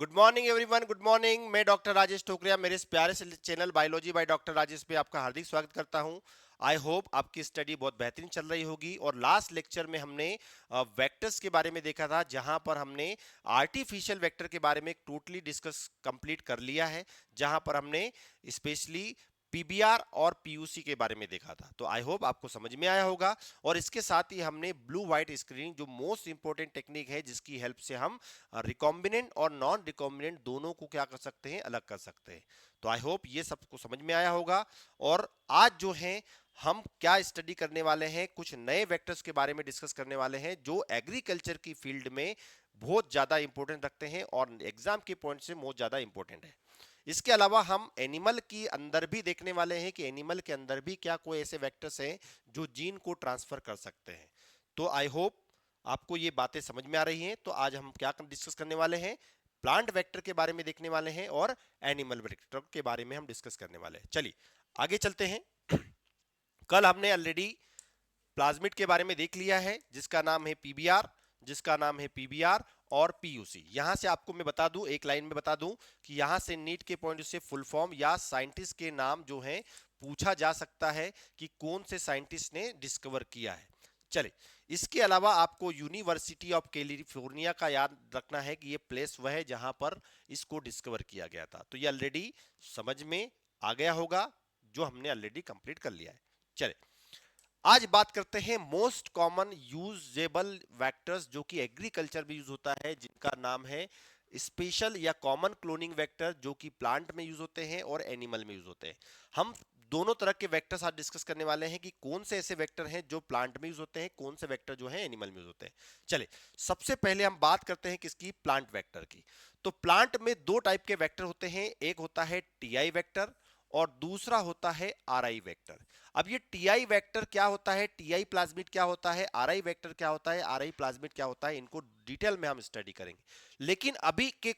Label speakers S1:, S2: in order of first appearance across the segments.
S1: Good morning everyone, good morning. मैं doctor Rajesh टोकरिया, मेरे इस प्यारे से channel biology by doctor Rajesh पे आपका हार्दिक स्वागत करता हूं। आई होप आपकी स्टडी बहुत बेहतरीन चल रही होगी। और लास्ट लेक्चर में हमने वेक्टर्स के बारे में देखा था, जहां पर हमने आर्टिफिशियल वेक्टर के बारे में टोटली डिस्कस कंप्लीट कर लिया है, जहां पर हमने स्पेशली पीबीआर और पीयूसी के बारे में देखा था। तो आई होप आपको समझ में आया होगा। और इसके साथ ही हमने ब्लू व्हाइट स्क्रीनिंग, जो मोस्ट इंपॉर्टेंट टेक्निक है, जिसकी हेल्प से हम रिकॉम्बिनेंट और नॉन रिकॉम्बिनेंट दोनों को क्या कर सकते हैं, अलग कर सकते हैं। तो आई होप ये सबको समझ में आया होगा। और आज जो है हम क्या स्टडी करने वाले हैं, कुछ नए वेक्टर्स के बारे में डिस्कस करने वाले हैं, जो एग्रीकल्चर की फील्ड में बहुत ज्यादा इंपॉर्टेंट रखते हैं और एग्जाम के पॉइंट से बहुत ज्यादा इंपॉर्टेंट है। इसके अलावा हम एनिमल की अंदर भी देखने वाले हैं कि एनिमल के अंदर भी क्या कोई ऐसे वेक्टर्स हैं जो जीन को ट्रांसफर कर सकते हैं। तो आई होप आपको ये बातें समझ में आ रही हैं। तो आज हम क्या डिस्कस करने वाले हैं, प्लांट वेक्टर के बारे में देखने वाले हैं और एनिमल वेक्टर के बारे में हम डिस्कस करने वाले हैं। चलिए आगे चलते हैं। कल हमने ऑलरेडी प्लाज्मिड के बारे में देख लिया है, जिसका नाम है पीबीआर, जिसका नाम है पीबीआर और पीयूसी। यहां से आपको मैं बता दूं, एक लाइन में बता दूं कि यहां से नीट के पॉइंट से फुल फॉर्म या साइंटिस्ट के नाम जो हैं पूछा जा सकता है कि कौन से साइंटिस्ट ने डिस्कवर किया है। चले, इसके अलावा आपको यूनिवर्सिटी ऑफ कैलिफोर्निया का याद रखना है कि ये प्लेस वह है जहां पर इसको डिस्कवर किया गया था। तो ये ऑलरेडी समझ में आ गया होगा, जो हमने ऑलरेडी कंप्लीट कर लिया है। चले, आज बात करते हैं मोस्ट कॉमन यूजेबल वेक्टर्स, जो कि एग्रीकल्चर में यूज होता है, जिनका नाम है स्पेशल या कॉमन क्लोनिंग वेक्टर, जो कि प्लांट में यूज होते हैं और एनिमल में यूज होते हैं। हम दोनों तरह के वेक्टर्स आज डिस्कस करने वाले हैं कि कौन से ऐसे वेक्टर हैं जो प्लांट में यूज होते हैं, कौन से वेक्टर जो है एनिमल में यूज होते हैं। चले, सबसे पहले हम बात करते हैं किसकी, प्लांट वेक्टर की। तो प्लांट में दो टाइप के वेक्टर होते हैं, एक होता है टीआई वेक्टर और दूसरा होता है आरआई वेक्टर। अब ये टीआई वेक्टर क्या होता है, टीआई प्लाज्मिड क्या होता है, आरआई वेक्टर क्या होता है, आरआई प्लाज्मिड क्या होता है, इनको डिटेल में हम स्टडी करेंगे। लेकिन अभी के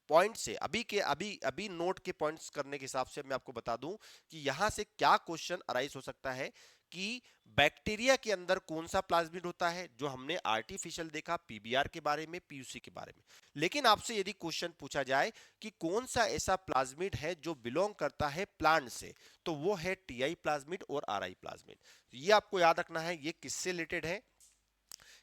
S1: पॉइंट से, अभी अभी नोट के पॉइंट्स करने के हिसाब से मैं आपको बता दूं कि यहां से क्या क्वेश्चन अराइज हो सकता है कि बैक्टीरिया के अंदर कौन सा प्लाज्मिड होता है, जो हमने आर्टिफिशियल देखा पीबीआर के बारे में, पीयूसी के बारे में। लेकिन आपसे यदि क्वेश्चन पूछा जाए कि कौन सा ऐसा प्लाज्मिड है जो बिलोंग करता है प्लांट से, तो वो है टीआई प्लाज्मिड और आरआई प्लाज्मिड। ये आपको याद रखना है, ये किससे रिलेटेड है,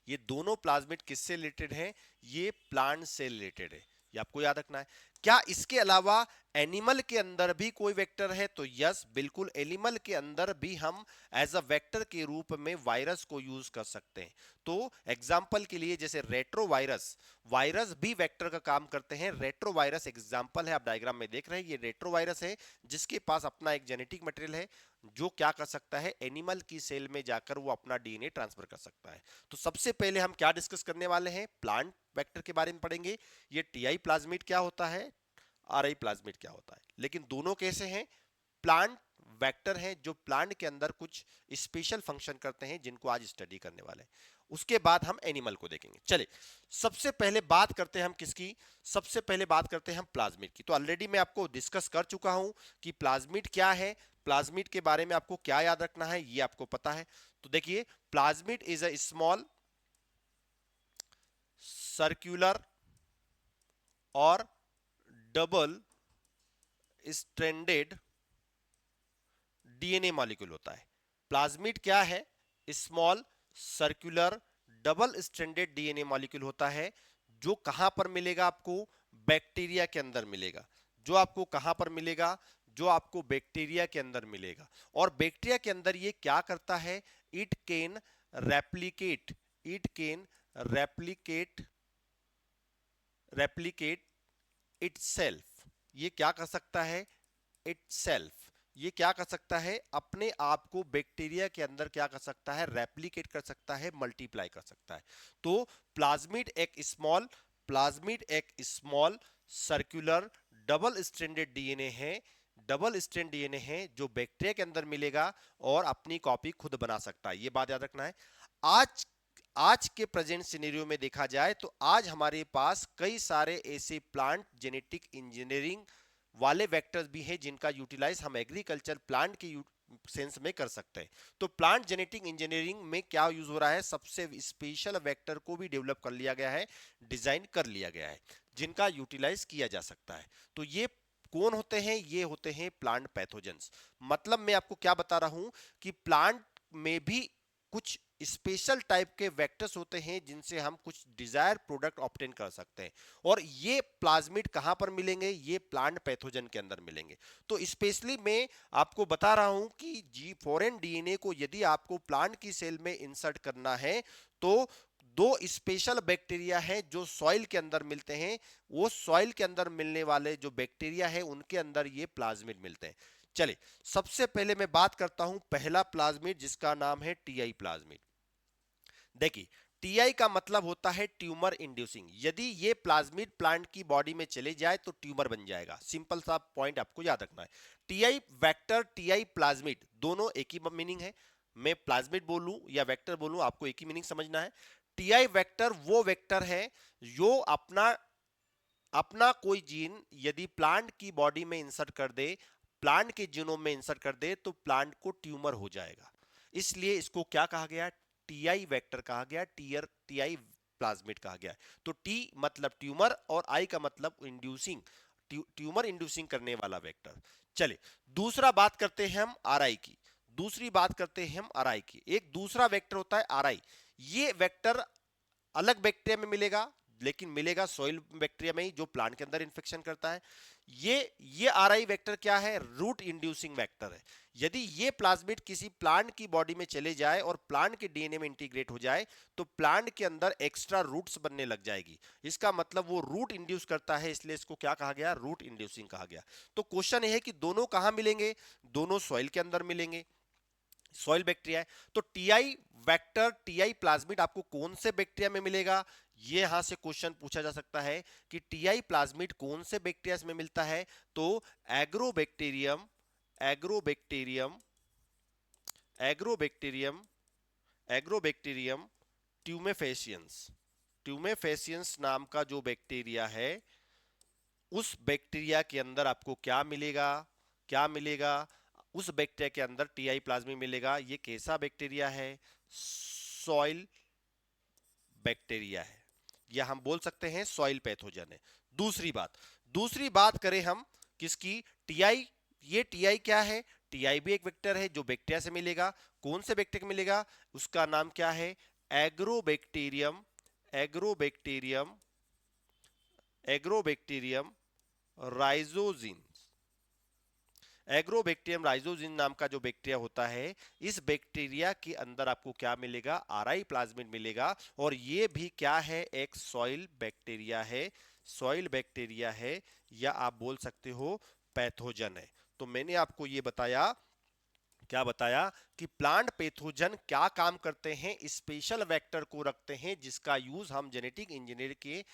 S1: ये दोनों प्लाज्मिड किससे रिलेटेड हैं, ये प्लांट से रिलेटेड है। ये आपको याद रखना है। क्या इसके अलावा एनिमल के अंदर भी कोई वेक्टर है, तो यस बिल्कुल, एनिमल के अंदर भी हम एज अ वेक्टर के रूप में वायरस को यूज कर सकते हैं। तो एग्जाम्पल के लिए जैसे रेट्रोवायरस, वायरस भी वेक्टर का काम करते हैं। रेट्रोवायरस एग्जाम्पल है, आप डायग्राम में देख रहे हैं, ये रेट्रोवायरस है जिसके पास अपना एक जेनेटिक मटेरियल है, जो क्या कर सकता है, एनिमल की सेल में जाकर वो अपना डीएनए ट्रांसफर कर सकता है। तो सबसे पहले हम क्या डिस्कस करने वाले हैं, प्लांट वेक्टर के बारे में पढ़ेंगे। ये टीआई प्लाज्मिड क्या होता है, आरआई प्लाज्मिड क्या होता है। लेकिन दोनों कैसे हैं, प्लांट वेक्टर हैं जो प्लांट के अंदर कुछ स्पेशल फंक्शन करते हैं, जिनको आज स्टडी करने वाले हैं। उसके बाद हम एनिमल को देखेंगे। चलिए, सबसे पहले बात करते हैं हम किसकी, सबसे पहले बात करते हैं हम प्लाज्मिड की। तो ऑलरेडी मैं आपको डिस्कस कर चुका हूं कि प्लाज्मिड क्या है, प्लाज्मिड के बारे में आपको क्या याद रखना है, ये आपको पता है। तो देखिए, plasmid is a small circular और डबल स्ट्रैंडेड डीएनए मॉलिक्यूल होता है। प्लाज्मिड क्या है, small circular double stranded DNA molecule होता है, जो कहां पर मिलेगा आपको, बैक्टीरिया के अंदर मिलेगा। जो आपको कहां पर मिलेगा, जो आपको बैक्टीरिया के अंदर मिलेगा। और बैक्टीरिया के अंदर ये क्या करता है, it can replicate, it can replicate replicate itself. ये क्या कर सकता है, इटसेल्फ, ये क्या कर सकता है, अपने आप को बैक्टीरिया के अंदर क्या कर सकता है, रेप्लिकेट कर सकता है, मल्टीप्लाई कर सकता है। तो प्लाज्मिड एक स्मॉल, प्लाज्मिड एक small circular double stranded DNA है, डबल स्ट्रैंड डीएनए है, जो बैक्टीरिया के अंदर मिलेगा और अपनी कॉपी खुद बना सकता है। ये बात याद रखना है। आज आज के प्रेजेंट सिनेरियो में देखा जाए तो आज हमारे पास कई सारे ऐसे प्लांट जेनेटिक इंजीनियरिंग वाले वेक्टर्स भी हैं, जिनका यूटिलाइज हम एग्रीकल्चर प्लांट के सेंस में कर सकते हैं। तो प्लांट जेनेटिक इंजीनियरिंग में क्या यूज हो रहा है, सबसे स्पेशल वेक्टर को भी डेवलप कर लिया गया है, डिजाइन कर लिया गया है, जिनका यूटिलाइज किया जा सकता है। तो ये कौन होते हैं, ये होते हैं प्लांट पैथोजेंस। मतलब मैं आपको क्या बता रहा हूं कि प्लांट में भी कुछ स्पेशल टाइप के वेक्टर्स होते हैं जिनसे हम कुछ डिजायर प्रोडक्ट ऑब्टेन कर सकते हैं, और ये प्लाज्मिड कहां पर मिलेंगे, ये प्लांट पैथोजन के अंदर मिलेंगे। तो स्पेशली मैं आपको बता रहा हूं कि जी फॉरेन डीएनए को यदि आपको प्लांट की सेल में इंसर्ट करना है तो दो स्पेशल बैक्टीरिया हैं जो सॉइल के अंदर मिलते हैं, वो सॉइल के अंदर मिलने वाले जो बैक्टीरिया है उनके अंदर ये प्लाज्मिड मिलते हैं। चलिए सबसे पहले मैं बात करता हूं पहला प्लाज्मिड जिसका नाम है टीआई प्लाज्मिड। देखिए टीआई का मतलब होता है ट्यूमर इंड्यूसिंग। यदि ये प्लाज्मिड प्लांट की बॉडी में चले जाए तो ट्यूमर बन जाएगा। सिंपल सा पॉइंट आपको याद रखना है। टीआई वेक्टर, टीआई प्लाज्मिड दोनों एक ही मीनिंग है। मैं प्लाज्मिड बोलूं या वेक्टर बोलूं आपको एक ही मीनिंग समझना है। टीआई वेक्टर वो वेक्टर है जो अपना अपना कोई जीन यदि प्लांट की बॉडी में इंसर्ट कर दे, प्लांट के जीनोम में इंसर्ट कर दे तो प्लांट को ट्यूमर हो जाएगा। इसलिए इसको क्या कहा गया, टीआई वेक्टर कहा गया, टीआई प्लाज्मिड कहा गया। तो टी मतलब ट्यूमर और आई का मतलब इंड्यूसिंग, ट्यूमर इंड्यूसिंग करने वाला वेक्टर। चले दूसरा बात करते हैं हम आरआई की। दूसरी बात करते हैं हम आरआई की। एक दूसरा वेक्टर होता है आरआई। ये वेक्टर अलग बैक्टीरिया में मिलेगा, लेकिन मिलेगा सॉइल बैक्टीरिया में ही जो प्लांट के अंदर इंफेक्शन करता है। ये आरआई वेक्टर क्या है, रूट इंड्यूसिंग वेक्टर है। यदि ये प्लाज्मिड किसी प्लांट की बॉडी में चले जाए और प्लांट के डीएनए में इंटीग्रेट हो जाए तो प्लांट के अंदर एक्स्ट्रा रूट्स बनने लग जाएगी। इसका मतलब वो रूट इंड्यूस करता है, इसलिए इसको क्या कहा गया, रूट इंड्यूसिंग कहा गया। तो क्वेश्चन ये है कि दोनों कहां मिलेंगे, दोनों सॉइल के अंदर मिलेंगे, सॉइल बैक्टीरिया है। तो टीआई वेक्टर, टीआई प्लाज्मिड आपको कौन से बैक्टीरिया में मिलेगा, ये यहां से क्वेश्चन पूछा जा सकता है कि टीआई प्लाज्मिड कौन से बैक्टीरिया में मिलता है। तो एग्रोबैक्टीरियम, एग्रोबैक्टीरियम, एग्रोबैक्टीरियम, एग्रोबैक्टीरियम ट्यूमेफेसियंस, ट्यूमेफेसियंस नाम का जो बैक्टीरिया है, उस बैक्टीरिया के अंदर आपको क्या मिलेगा, क्या मिलेगा, उस बैक्टीरिया के अंदर टीआई प्लाज्मिड मिलेगा। ये कैसा बैक्टीरिया है, सॉइल बैक्टीरिया है, या हम बोल सकते हैं सॉइल पैथोजन है। दूसरी बात करें हम किसकी, टीआई। ये टीआई क्या है, टीआई भी एक वेक्टर है जो बैक्टीरिया से मिलेगा। कौन से बैक्टीरिया मिलेगा, उसका नाम क्या है, एग्रोबैक्टीरियम, एग्रोबैक्टीरियम, एग्रोबैक्टीरियम राइजोजिन। एग्रोबैक्टीरियम राइजोजिन नाम का जो बैक्टीरिया होता है, इस बैक्टीरिया के अंदर आपको क्या मिलेगा, आरआई प्लाज्मिड मिलेगा। और ये भी क्या है, एक सॉइल बैक्टीरिया है, सॉइल बैक्टीरिया है, या आप बोल सकते हो पैथोजन है। तो मैंने आपको ये बताया, क्या बताया कि प्लांट पैथोजन क्या काम करते हैं, स्पेशल वेक्टर को रखते हैं जिसका यूज हम जेनेटिक इंजीनियर के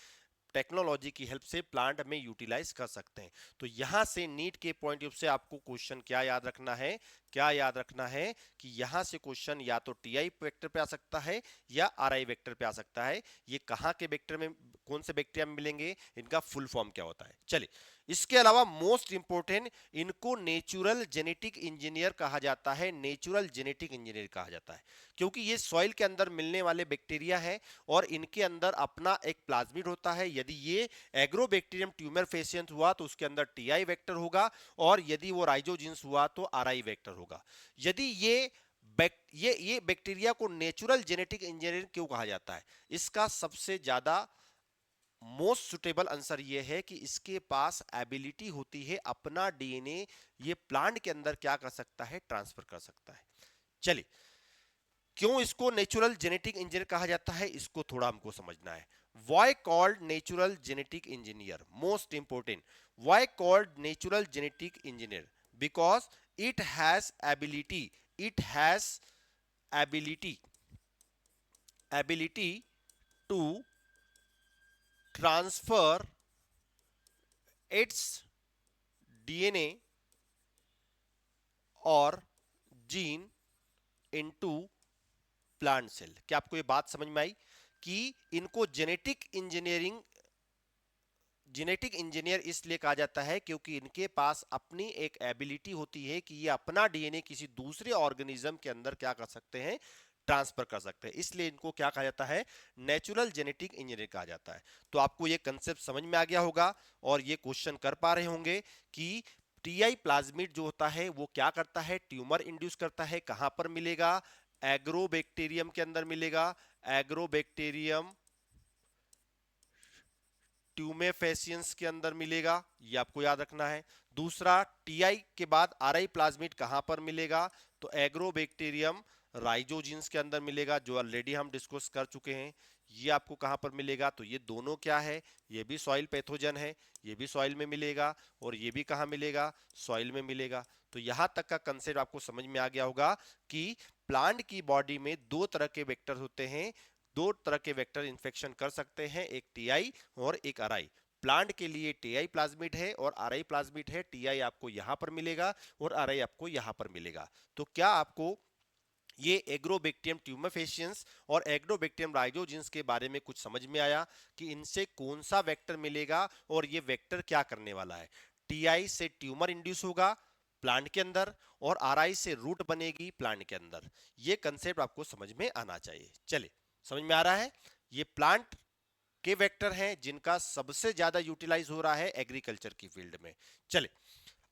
S1: टेक्नोलॉजी की हेल्प से प्लांट में यूटिलाइज कर सकते हैं। तो यहां से नीट के पॉइंट ऑफ से आपको क्वेश्चन क्या याद रखना है, क्या याद रखना है कि यहां से क्वेश्चन या तो टीआई वेक्टर पे आ सकता है या आरआई वेक्टर पे आ सकता है। ये कहां के वेक्टर में, कौन से बैक्टीरिया में मिलेंगे, इनका फुल फॉर्म क्या होता है। चलिए इसके अलावा मोस्ट इंपोर्टेंट, इनको नेचुरल जेनेटिक इंजीनियर कहा जाता है, नेचुरल जेनेटिक इंजीनियर कहा जाता है, क्योंकि ये सॉइल के अंदर मिलने वाले बैक्टीरिया है और इनके अंदर अपना एक प्लाज्मिड होता है। यदि ये एग्रोबैक्टीरियम ट्यूमर फेसियंस हुआ तो उसके अंदर टीआई वेक्टर होगा, और यदि वो राइजोजिन्स हुआ तो आरआई वेक्टर होगा। यदि ये बैक्टीरिया को नेचुरल जेनेटिक इंजीनियरिंग क्यों कहा जाता है, इसका सबसे ज्यादा मोस्ट सुटेबल आंसर ये है कि इसके पास एबिलिटी होती है अपना डीएनए ये प्लांट के अंदर क्या कर सकता है, ट्रांसफर कर सकता है। चलिए क्यों इसको नेचुरल जेनेटिक इंजीनियर कहा जाता है, इसको थोड़ा हमको समझना है। Why called natural genetic engineer, most important, why called natural genetic engineer, because it has ability, it has ability, ability to transfer its DNA और जीन इनटू प्लांट सेल। क्या आपको ये बात समझ में आई कि इनको जेनेटिक इंजीनियरिंग जेनेटिक इंजीनियर इसलिए कहा जाता है क्योंकि इनके पास अपनी एक एबिलिटी होती है कि ये अपना डीएनए किसी दूसरे ऑर्गेनिज्म के अंदर क्या कर सकते हैं, ट्रांसफर कर सकते हैं। इसलिए इनको क्या कहा जाता है, नेचुरल जेनेटिक इंजीनियर कहा जाता है। तो आपको ये कंसेप्ट समझ में आ गया होगा और ये क्वेश्चन कर पा रहे होंगे कि टीआई प्लाज्मिड जो होता है वो क्या करता है, ट्यूमर इंड्यूस करता है। कहां पर मिलेगा, एग्रोबैक्टीरियम के अंदर मिलेगा, एग्रोबैक्टीरियम ट्यूमेफेसियंस के अंदर मिलेगा, ये आपको याद रखना है। दूसरा, टीआई के बाद आरआई प्लाज्मिड कहां पर मिलेगा, तो एग्रोबैक्टीरियम राइजोजिन्स के अंदर मिलेगा, जो ऑलरेडी हम डिस्कस कर चुके हैं। ये आपको कहां पर मिलेगा, तो ये दोनों क्या है, ये भी सॉइल पैथोजन है, ये भी सॉइल में मिलेगा और ये भी कहां मिलेगा, सॉइल में मिलेगा। तो यहां तक का कंसेप्ट आपको समझ में आ गया होगा कि प्लांट की बॉडी में दो तरह के वेक्टर होते हैं, दो तरह के वेक्टर इन्फेक्शन कर सकते हैं, एक टीआई और एक आरआई। प्लांट के लिए टीआई प्लाज्मिड है और आरआई प्लाज्मिड है। टीआई आपको यहां पर मिलेगा और आरआई आपको यहां पर मिलेगा। तो क्या आपको ये एग्रोबैक्टीरियम ट्यूमेफेसियंस और एग्रोबैक्टीरियम राइजोजिन्स के बारे में कुछ समझ में आया कि इनसे कौन सा वेक्टर मिलेगा और ये वेक्टर क्या करने वाला है। टीआई से ट्यूमर इंड्यूस होगा प्लांट के अंदर और आरआई से रूट बनेगी प्लांट के अंदर। ये कंसेप्ट आपको समझ में आना चाहिए। चलिए, समझ में आ रहा है। ये प्लांट के वेक्टर हैं जिनका सबसे ज्यादा यूटिलाइज हो रहा है एग्रीकल्चर की फील्ड में। चले,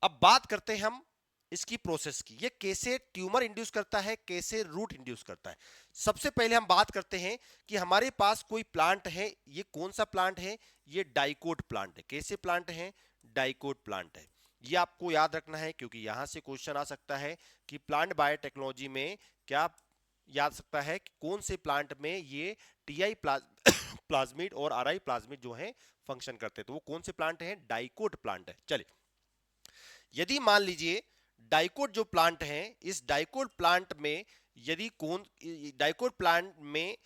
S1: अब बात करते हैं हम इसकी प्रोसेस की, ये कैसे ट्यूमर इंड्यूस करता है, कैसे रूट इंड्यूस करता है। सबसे पहले हम बात करते हैं कि हमारे पास कोई प्लांट है, ये कौन सा प्लांट है, ये डाइकोट प्लांट है। कैसे प्लांट है, डाइकोट प्लांट है। ये आपको याद रखना है क्योंकि यहां से क्वेश्चन आ सकता है कि प्लांट बायोटेक्नोलॉजी में क्या याद सकता है कि कौन से प्लांट में ये टीआई प्लाज्मिड और आरआई प्लाज्मिड जो है फंक्शन करते हैं। तो वो कौन से प्लांट हैं, डाइकोट प्लांट है। चलिए, यदि मान लीजिए डाइकोट जो प्लांट है, इस डाइकोट प्लांट में यदि कौन डाइकोट प्लांट में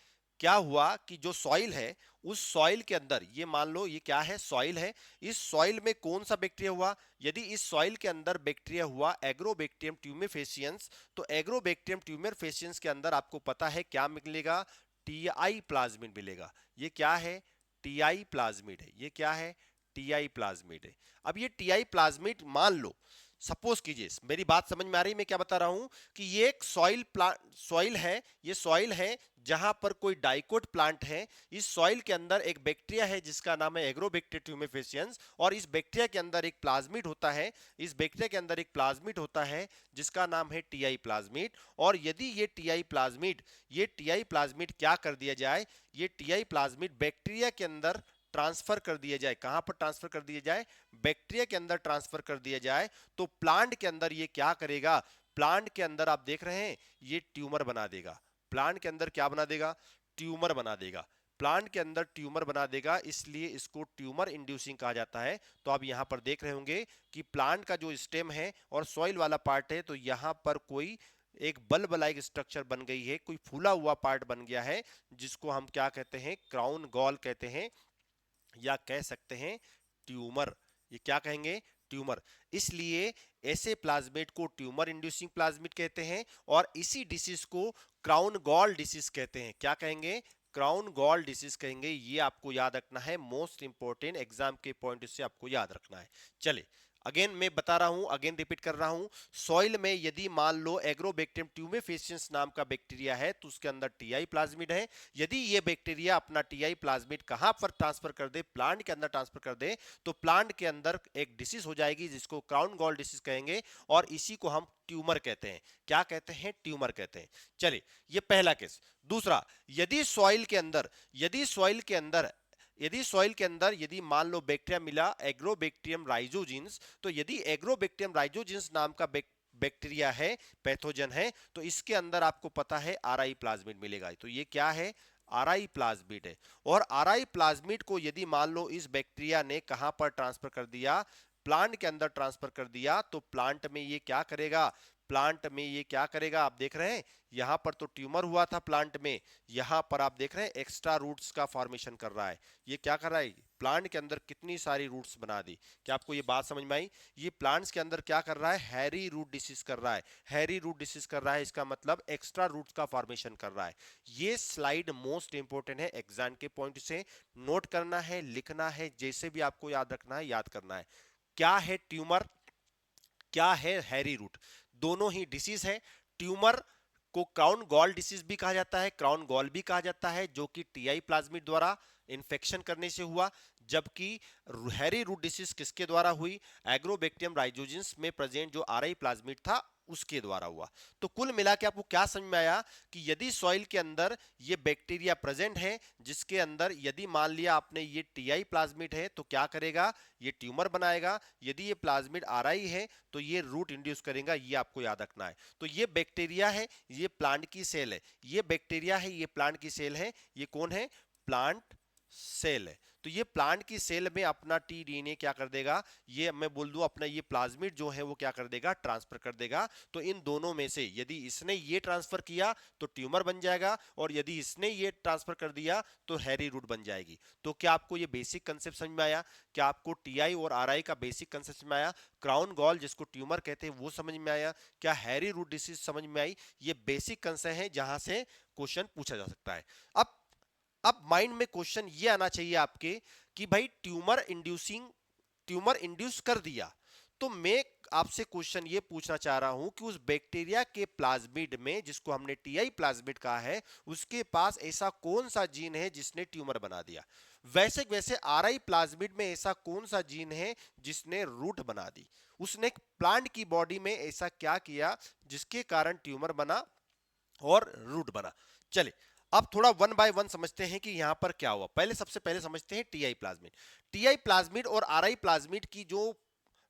S1: क्या हुआ कि जो सॉइल है, उस सॉइल के अंदर ये मान लो ये क्या है, सॉइल है। इस सॉइल में कौन सा बैक्टीरिया हुआ, यदि इस सॉइल के अंदर बैक्टीरिया हुआ एग्रोबैक्टीरियम ट्यूमेफेसियंस, तो एग्रोबैक्टीरियम ट्यूमेफेसियंस के अंदर आपको पता है क्या मिलेगा, टीआई प्लाज्मिड मिलेगा। ये क्या है, टीआई प्लाज्मिड है। ये क्या है, टीआई प्लाज्मिड है। अब ये टीआई प्लाज्मिड मान लो, सपोज कीजिए, मेरी बात समझ में आ रही, मैं क्या बता रहा हूं कि ये एक सॉइल है, ये सॉइल है जहां पर कोई डाइकोट प्लांट है। इस सॉइल के अंदर एक बैक्टीरिया है जिसका नाम है एग्रोबैक्टीरियम ट्यूमेफेसियंस और इस बैक्टीरिया के अंदर एक प्लाज्मिड होता है। इस बैक्टीरिया के अंदर एक प्लाज्मिड होता है जिसका नाम है टीआई प्लाज्मिड। और यदि ये टीआई प्लाज्मिड क्या कर दिया जाए, ये टीआई प्लाज्मिड बैक्टीरिया के अंदर ट्रांसफर कर दिया जाए। कहां पर ट्रांसफर कर दिया जाए, बैक्टीरिया के अंदर ट्रांसफर कर दिया जाए, तो प्लांट के अंदर ये क्या करेगा, प्लांट के अंदर आप देख रहे हैं ये ट्यूमर बना देगा। प्लांट के अंदर क्या बना देगा, ट्यूमर बना देगा। प्लांट के अंदर ट्यूमर बना देगा, इसलिए इसको ट्यूमर इंड्यूसिंग कहा जाता है। तो आप यहां पर देख रहे होंगे कि प्लांट का जो स्टेम है और सॉइल वाला पार्ट है, तो यहां पर कोई एक बल्ब लाइक स्ट्रक्चर बन गई है, कोई फूला हुआ पार्ट बन गया है, जिसको हम क्या कहते हैं, क्राउन गॉल कहते हैं या कह सकते हैं ट्यूमर। ये क्या कहेंगे, ट्यूमर। इसलिए ऐसे प्लाज्मिड को ट्यूमर इंड्यूसिंग प्लाज्मिड कहते हैं और इसी डिसीज को क्राउन गॉल डिसीज कहते हैं। क्या कहेंगे, क्राउन गॉल डिसीज कहेंगे। ये आपको याद रखना है, मोस्ट इंपॉर्टेंट एग्जाम के पॉइंट से आपको याद रखना है। चलिए, अगेन मैं बता रहा हूं, अगेन रिपीट कर रहा हूं, सॉइल में यदि मान लो एग्रोबैक्टीरियम ट्यूमेफेसियंस नाम का बैक्टीरिया है, तो उसके अंदर टीआई प्लाज्मिड है। यदि ये बैक्टीरिया अपना टीआई प्लाज्मिड कहां पर ट्रांसफर कर दे, प्लांट के अंदर ट्रांसफर कर दे, तो प्लांट के अंदर एक डिसीज हो जाएगी जिसको क्राउन गॉल डिसीज कहेंगे और इसी को हम ट्यूमर कहते हैं। क्या कहते हैं, ट्यूमर कहते हैं। चलिए, ये पहला केस। दूसरा, यदि सॉइल के अंदर यदि मान लो बैक्टीरिया मिला एग्रोबैक्टीरियम राइजोजिन्स, तो यदि एग्रोबैक्टीरियम राइजोजिन्स नाम का बैक्टीरिया है, पैथोजन है, तो इसके अंदर आपको पता है आरआई प्लाज्मिड मिलेगा। तो ये क्या है, आरआई प्लाज्मिड है। और आरआई प्लाज्मिड को यदि मान लो इस बैक्टीरिया ने कहां पर ट्रांसफर कर दिया, प्लांट के अंदर ट्रांसफर कर दिया, तो प्लांट में ये क्या करेगा, आप देख रहे हैं यहां पर तो ट्यूमर हुआ था प्लांट में, यहां पर आप देख रहे हैं एक्स्ट्रा रूट्स का फॉर्मेशन कर रहा है। ये क्या कर रहा है, प्लांट के अंदर कितनी सारी रूट्स बना दी। क्या आपको ये बात समझ में आई? ये प्लांट्स के अंदर क्या कर रहा है, हैरी रूट डिसीज कर रहा है। हैरी रूट डिसीज कर रहा है इसका मतलब एक्स्ट्रा रूट्स का फॉर्मेशन कर रहा है। ये स्लाइड मोस्ट इंपोर्टेंट है, एग्जाम के पॉइंट से नोट करना है, लिखना है, जैसे भी आपको याद रखना है याद करना है। क्या है ट्यूमर, क्या है हैरी रूट? दोनों ही डिसीज है। ट्यूमर को क्राउन गॉल डिसीज भी कहा जाता है, क्राउन गॉल भी कहा जाता है, जो कि टीआई प्लाज्मिड द्वारा इन्फेक्शन करने से हुआ। जबकि हैरी रूट डिसीज किसके द्वारा हुई? एग्रोबैक्टीरियम राइजोजेंस में प्रेजेंट जो आरआई प्लाज्मिड था उसके द्वारा हुआ। तो कुल मिला के आपको क्या समझ में आया कि यदि सॉइल के अंदर ये बैक्टीरिया प्रेजेंट है, जिसके अंदर यदि मान लिया आपने ये टीआई प्लाज्मिड है तो क्या करेगा, ये ट्यूमर बनाएगा। यदि ये प्लाज्मिड आरआई है तो ये रूट इंड्यूस करेगा, ये आपको याद रखना है। तो ये बैक्टीरिया है, ये प्लांट की सेल है, ये बैक्टीरिया है, ये प्लांट की सेल है। ये कौन है? प्लांट सेल है। तो ये प्लांट की सेल में अपना टीडीएनए क्या कर देगा, ये मैं बोल दूं अपना ये प्लाज्मिड जो है वो क्या कर देगा, ट्रांसफर कर देगा। तो इन दोनों में से यदि इसने ये ट्रांसफर किया तो ट्यूमर बन जाएगा, और यदि इसने ये ट्रांसफर कर दिया तो हैरी रूट बन जाएगी। तो क्या आपको ये बेसिक कंसेप्ट समझ में आया? क्या आपको टीआई और आरआई का बेसिक कंसेप्ट समझ में आया? क्राउन गॉल जिसको ट्यूमर कहते हैं वो समझ में आया? क्या हैरी रूट डिसीज समझ में आई? ये बेसिक कंसेप्ट है जहां से क्वेश्चन पूछा जा सकता है। अब माइंड में क्वेश्चन ये आना चाहिए आपके कि भाई ट्यूमर इंड्यूस कर दिया, तो मैं आपसे क्वेश्चन ये पूछना चाह रहा हूं कि उस बैक्टीरिया के प्लाज्मिड में, जिसको हमने टीआई प्लाज्मिड कहा है, उसके पास ऐसा कौन सा जीन है जिसने ट्यूमर बना दिया? वैसे आरआई प्लाज्मिड में ऐसा कौन सा जीन है जिसने रूट बना दी? उसने प्लांट की बॉडी में ऐसा क्या किया जिसके कारण ट्यूमर बना और रूट बना? चले अब थोड़ा वन बाय वन समझते हैं कि यहां पर क्या हुआ। सबसे पहले समझते हैं टीआई प्लाज्मिड। टीआई प्लाज्मिड और आरआई प्लाज्मिड की जो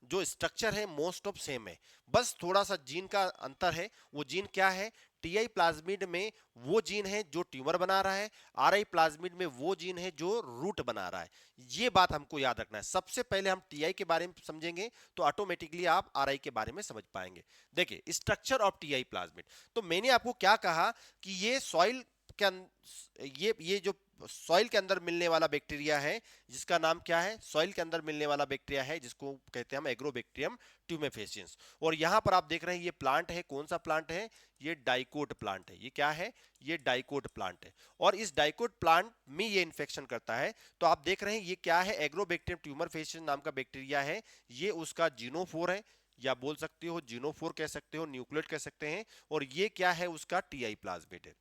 S1: जो स्ट्रक्चर है मोस्ट ऑफ सेम है, बस थोड़ा सा जीन का अंतर है। वो जीन क्या है? टीआई प्लाज्मिड में वो जीन है जो ट्यूमर बना रहा है, आरआई प्लाज्मिड में वो जीन है जो रूट बना रहा है। ये बात हमको याद रखना है। सबसे पहले हम टीआई के बारे में समझेंगे तो ऑटोमेटिकली आप आरआई के बारे में समझ पाएंगे। देखिए स्ट्रक्चर ऑफ टीआई प्लाज्मिड, तो मैंने आपको क्या कहा कि ये सॉइल ये जो सॉइल के अंदर मिलने वाला बैक्टीरिया है, जिसका नाम क्या है? सॉइल के अंदर मिलने वाला बैक्टीरिया है जिसको कहते हैं हम एग्रोबैक्टीरियम ट्यूमेफेसियंस। और यहां पर आप देख रहे हैं ये प्लांट है, कौन सा प्लांट है? ये डाइकोट प्लांट है। ये क्या है? ये डाइकोट प्लांट है। और इस डाइकोट प्लांट में ये इन्फेक्शन करता है। तो आप देख रहे हैं ये क्या है? एग्रोबैक्टीरियम ट्यूमेफेसियंस नाम का बैक्टीरिया है। ये उसका जीनोफोर है, या बोल सकते हो जीनोफोर कह सकते हो, न्यूक्लियोइड कह सकते हैं। और ये क्या है? उसका टीआई प्लाज्मिड है।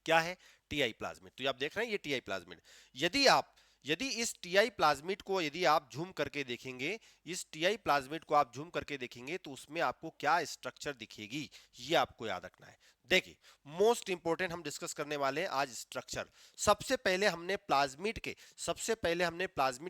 S1: क्या है? TI plasmid. तो आप देख रहे हैं ये टीआई प्लाज्मिड। यदि इस टीआई प्लाज्मिड को यदि आप झूम करके देखेंगे, इस टीआई प्लाज्मिड को आप झूम करके देखेंगे तो उसमें आपको क्या स्ट्रक्चर दिखेगी, ये आपको याद रखना है। देखिए मोस्ट इंपोर्टेंट हम डिस्कस करने वाले हैं आज स्ट्रक्चर। सबसे पहले हमने प्लाज्मिड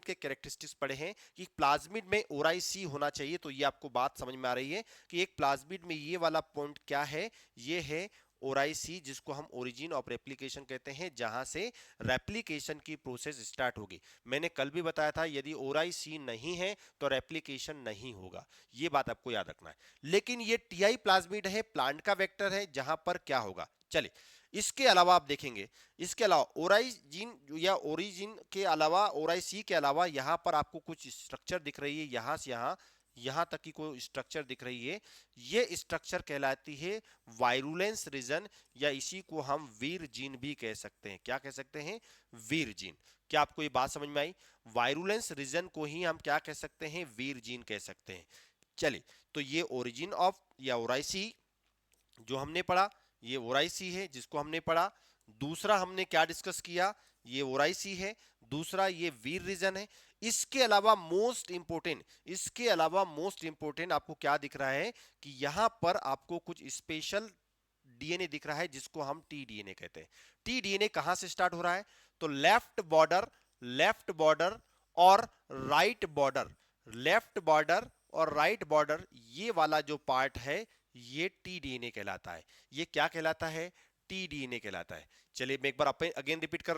S1: के कैरेक्टरिस्टिक्स पढ़े हैं कि प्लाज्मिड में ओराइसी होना चाहिए। तो ये आपको बात समझ में आ रही है कि एक प्लाज्मिड में ये वाला पॉइंट क्या है? ये है ओराइसी, जिसको हम ओरिजिन ऑफ रेप्लिकेशन कहते हैं, जहां से रेप्लिकेशन की प्रोसेस स्टार्ट होगी। मैंने कल भी बताया था यदि ओराइसी नहीं है तो रेप्लिकेशन नहीं होगा। ये बात आपको याद रखना है। लेकिन ये टीआई प्लाज्मिड है, प्लांट का वेक्टर है, जहां पर क्या होगा? चलिए इसके अलावा आप देखेंगे, इसके अलावा ओराइजिन या ओरिजिन के अलावा, ओराइसी के अलावा यहां पर आपको कुछ स्ट्रक्चर दिख रही है, यहां से यहां तक की कोई स्ट्रक्चर दिख रही है। ये स्ट्रक्चर कहलाती है वायरुलेंस रीजन, या इसी को हम वीर जीन भी कह सकते हैं। क्या कह सकते हैं? वीर जीन। क्या आपको ये बात समझ में आई? वायरुलेंस रीजन को ही हम क्या कह सकते हैं? वीर जीन कह सकते हैं। चलिए तो ये ओरिजिन ऑफ या ओराइसी जो हमने पढ़ा, ये ओराइसी है जिसको हमने पढ़ा। दूसरा हमने क्या डिस्कस किया? ये ओराइसी है। दूसरा ये वीर रीजन है। इसके अलावा मोस्ट इंपोर्टेंट आपको क्या दिख रहा है कि यहां पर आपको कुछ स्पेशल डीएनए दिख रहा है जिसको हम टी डीएनए कहते हैं। टी डीएनए कहां से स्टार्ट हो रहा है? तो लेफ्ट बॉर्डर और राइट बॉर्डर, ये वाला जो पार्ट है ये टी डीएनए कहलाता है। ये क्या कहलाता है? टी डीएनए कहलाता है। चलिए मैं एक बार अगेन रिपीट कर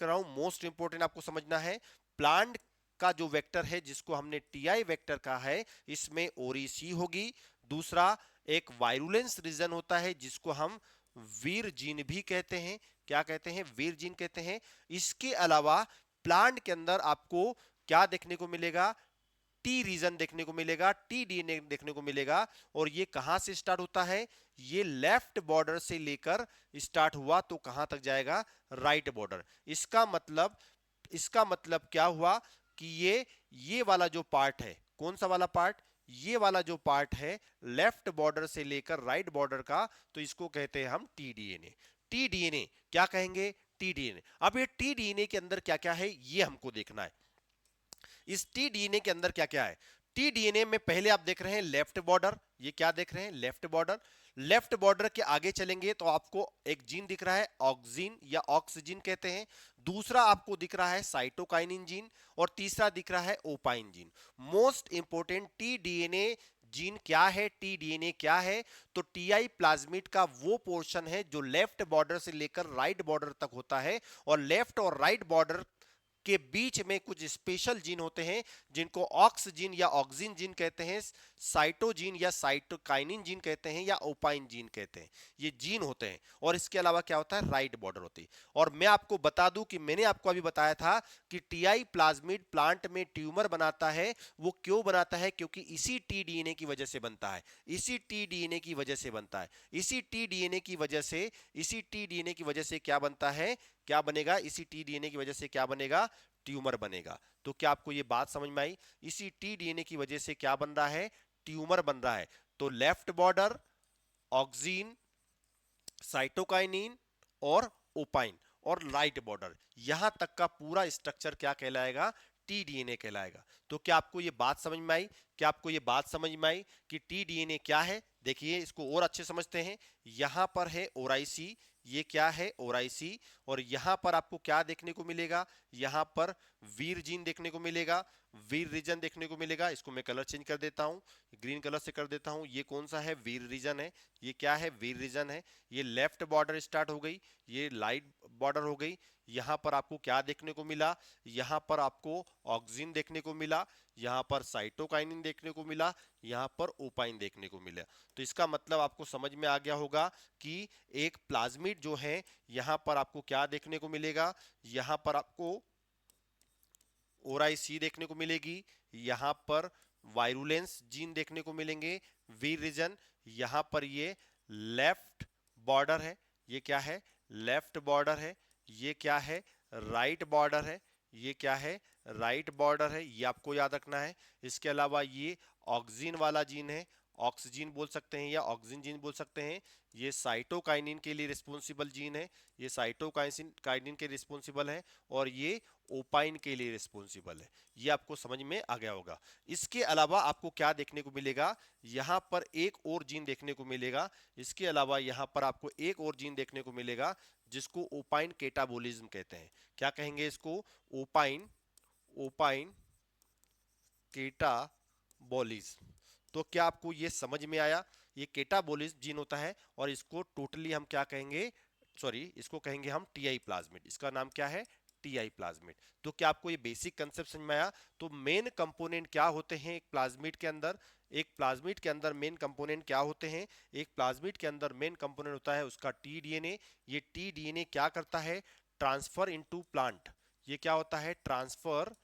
S1: रहा हूं। मोस्ट इंपोर्टेंट आपको समझना है, प्लांट का जो वेक्टर है जिसको हमने टीआई वेक्टर कहा है, इसमें ओरिसी होगी। दूसरा एक वायरुलेंस रीजन होता है जिसको हम वीर जीन भी कहते हैं। क्या कहते हैं? वीर जीन कहते हैं। इसके अलावा प्लांट के अंदर आपको क्या देखने को मिलेगा? टी रीजन देखने को मिलेगा, टी डीएनए देखने को मिलेगा। और ये कहां से स्टार्ट होता है? ये लेफ्ट बॉर्डर से लेकर स्टार्ट हुआ तो कहां तक जाएगा? Right border. इसका मतलब क्या हुआ कि ये वाला जो पार्ट है, कौन सा वाला पार्ट? ये वाला जो पार्ट है लेफ्ट बॉर्डर से लेकर राइट बॉर्डर का, तो इसको कहते हैं हम टी डीएनए। टी डीएनए क्या कहेंगे? T DNA. अब ये टी डीएनए के अंदर क्या क्या है ये हमको देखना है। इस टी डीएनए के अंदर क्या क्या है? टी डीएनए में पहले आप देख रहे हैं लेफ्ट बॉर्डर। ये क्या देख रहे हैं? Left border. लेफ्ट बॉर्डर के आगे चलेंगे तो आपको एक जीन दिख रहा है, ऑक्सिन या ऑक्सीजन कहते हैं। दूसरा आपको दिख रहा है साइटोकाइनिन जीन, और तीसरा दिख रहा है opine gene. Most important T DNA gene क्या है? टी डीएनए क्या है? तो टीआई प्लाज्मिड का वो पोर्शन है जो लेफ्ट बॉर्डर से लेकर राइट बॉर्डर तक होता है। और लेफ्ट और राइट बॉर्डर के बीच में कुछ स्पेशल जीन होते हैं जिनको ऑक्स जीन या ऑक्सिन जीन कहते हैं, साइटोजीन या साइटोकाइनिन जीन कहते हैं, या ओपाइन जीन कहते हैं। ये जीन होते हैं। और इसके अलावा क्या होता है? राइट बॉर्डर होती है। और मैं आपको बता दूं कि मैंने आपको अभी बताया था कि टीआई प्लाज्मिड प्लांट में ट्यूमर बनाता है। वो क्यों बनाता है? क्योंकि इसी टी डीएनए की वजह से बनता है। इसी टी डीएनए की वजह से बनता है। इसी टी डीएनए की वजह से, इसी टी डीएनए की वजह से क्या बनता है? क्या बनेगा? इसी टी डीएनए की वजह से क्या बनेगा? ट्यूमर बनेगा। तो क्या आपको ये बात समझ में आई? इसी टी डीएनए की वजह से क्या बन रहा है? ट्यूमर बन रहा है। तो लेफ्ट बॉर्डर, ऑक्सिन, साइटोकाइनिन और ओपाइन, और राइट बॉर्डर, यहां तक का पूरा स्ट्रक्चर क्या कहलाएगा? टी डीएनए कहलाएगा। तो क्या आपको ये बात समझ में आई? क्या आपको ये बात समझ में आई कि टी डीएनए क्या है? देखिए इसको और अच्छे समझते हैं। यहां पर है ओराइसी। ये क्या है? ओराइसी। और यहां पर आपको क्या देखने को मिलेगा? यहां पर वीर जीन देखने को मिलेगा, वीर रीजन देखने को मिलेगा। इसको मैं कलर चेंज कर देता हूं, ग्रीन कलर से कर देता हूं। ये कौन सा है? वीर रीजन है। ये क्या है? वीर रीजन है। ये लेफ्ट बॉर्डर स्टार्ट हो गई, ये राइट बॉर्डर हो गई। यहां पर आपको क्या देखने को मिला? यहां पर आपको ऑक्सिन देखने को मिला, यहां पर साइटोकाइनिन देखने को मिला, यहां पर ओपाइन देखने को मिला। तो इसका मतलब आपको समझ में आ गया होगा कि एक प्लाज्मिड जो है, यहां पर आपको क्या देखने को मिलेगा? यहां पर आपको ओराइसी देखने को मिलेगी, यहां पर वायरुलेंस जीन देखने को मिलेंगे, वी रीजन। यहां पर ये लेफ्ट बॉर्डर है। ये क्या है? लेफ्ट बॉर्डर है। ये क्या है? राइट बॉर्डर है। ये क्या है? राइट बॉर्डर है। ये आपको याद रखना है। इसके अलावा ये ऑक्सिन वाला जीन है, ऑक्सीजन बोल सकते हैं या ऑक्सिन जीन बोल सकते हैं। ये साइटोकाइनिन के लिए रिस्पॉन्सिबल जीन है, ये साइटोकाइनिन के रिस्पॉन्सिबल है। और ये ओपाइन के लिए रिस्पॉन्सिबल है। ये आपको समझ में आ गया होगा। इसके अलावा आपको क्या देखने को मिलेगा? यहां पर एक और जीन देखने को मिलेगा। इसके अलावा यहां पर आपको एक और जीन देखने को मिलेगा जिसको ओपाइन केटाबोलिज्म कहते हैं। क्या कहेंगे इसको? Opine, opine catabolism. तो क्या आपको ये समझ में आया? ये केटाबोलिज्म जीन होता है और इसको टोटली हम क्या कहेंगे? सॉरी, इसको कहेंगे हम टीआई प्लाज्मिड। इसका नाम क्या है? TI plasmid. तो क्या आपको ये बेसिक कंसेप्ट समझ में आया? तो मेन कंपोनेंट क्या होते हैं एक प्लाज्मिड के अंदर? एक प्लाज्मिड के अंदर मेन कंपोनेंट क्या होते हैं? एक प्लाज्मिड के अंदर मेन कंपोनेंट होता है उसका टी डीएनए। ये टी डीएनए क्या करता है? Transfer into plant. ये क्या होता है? Transfer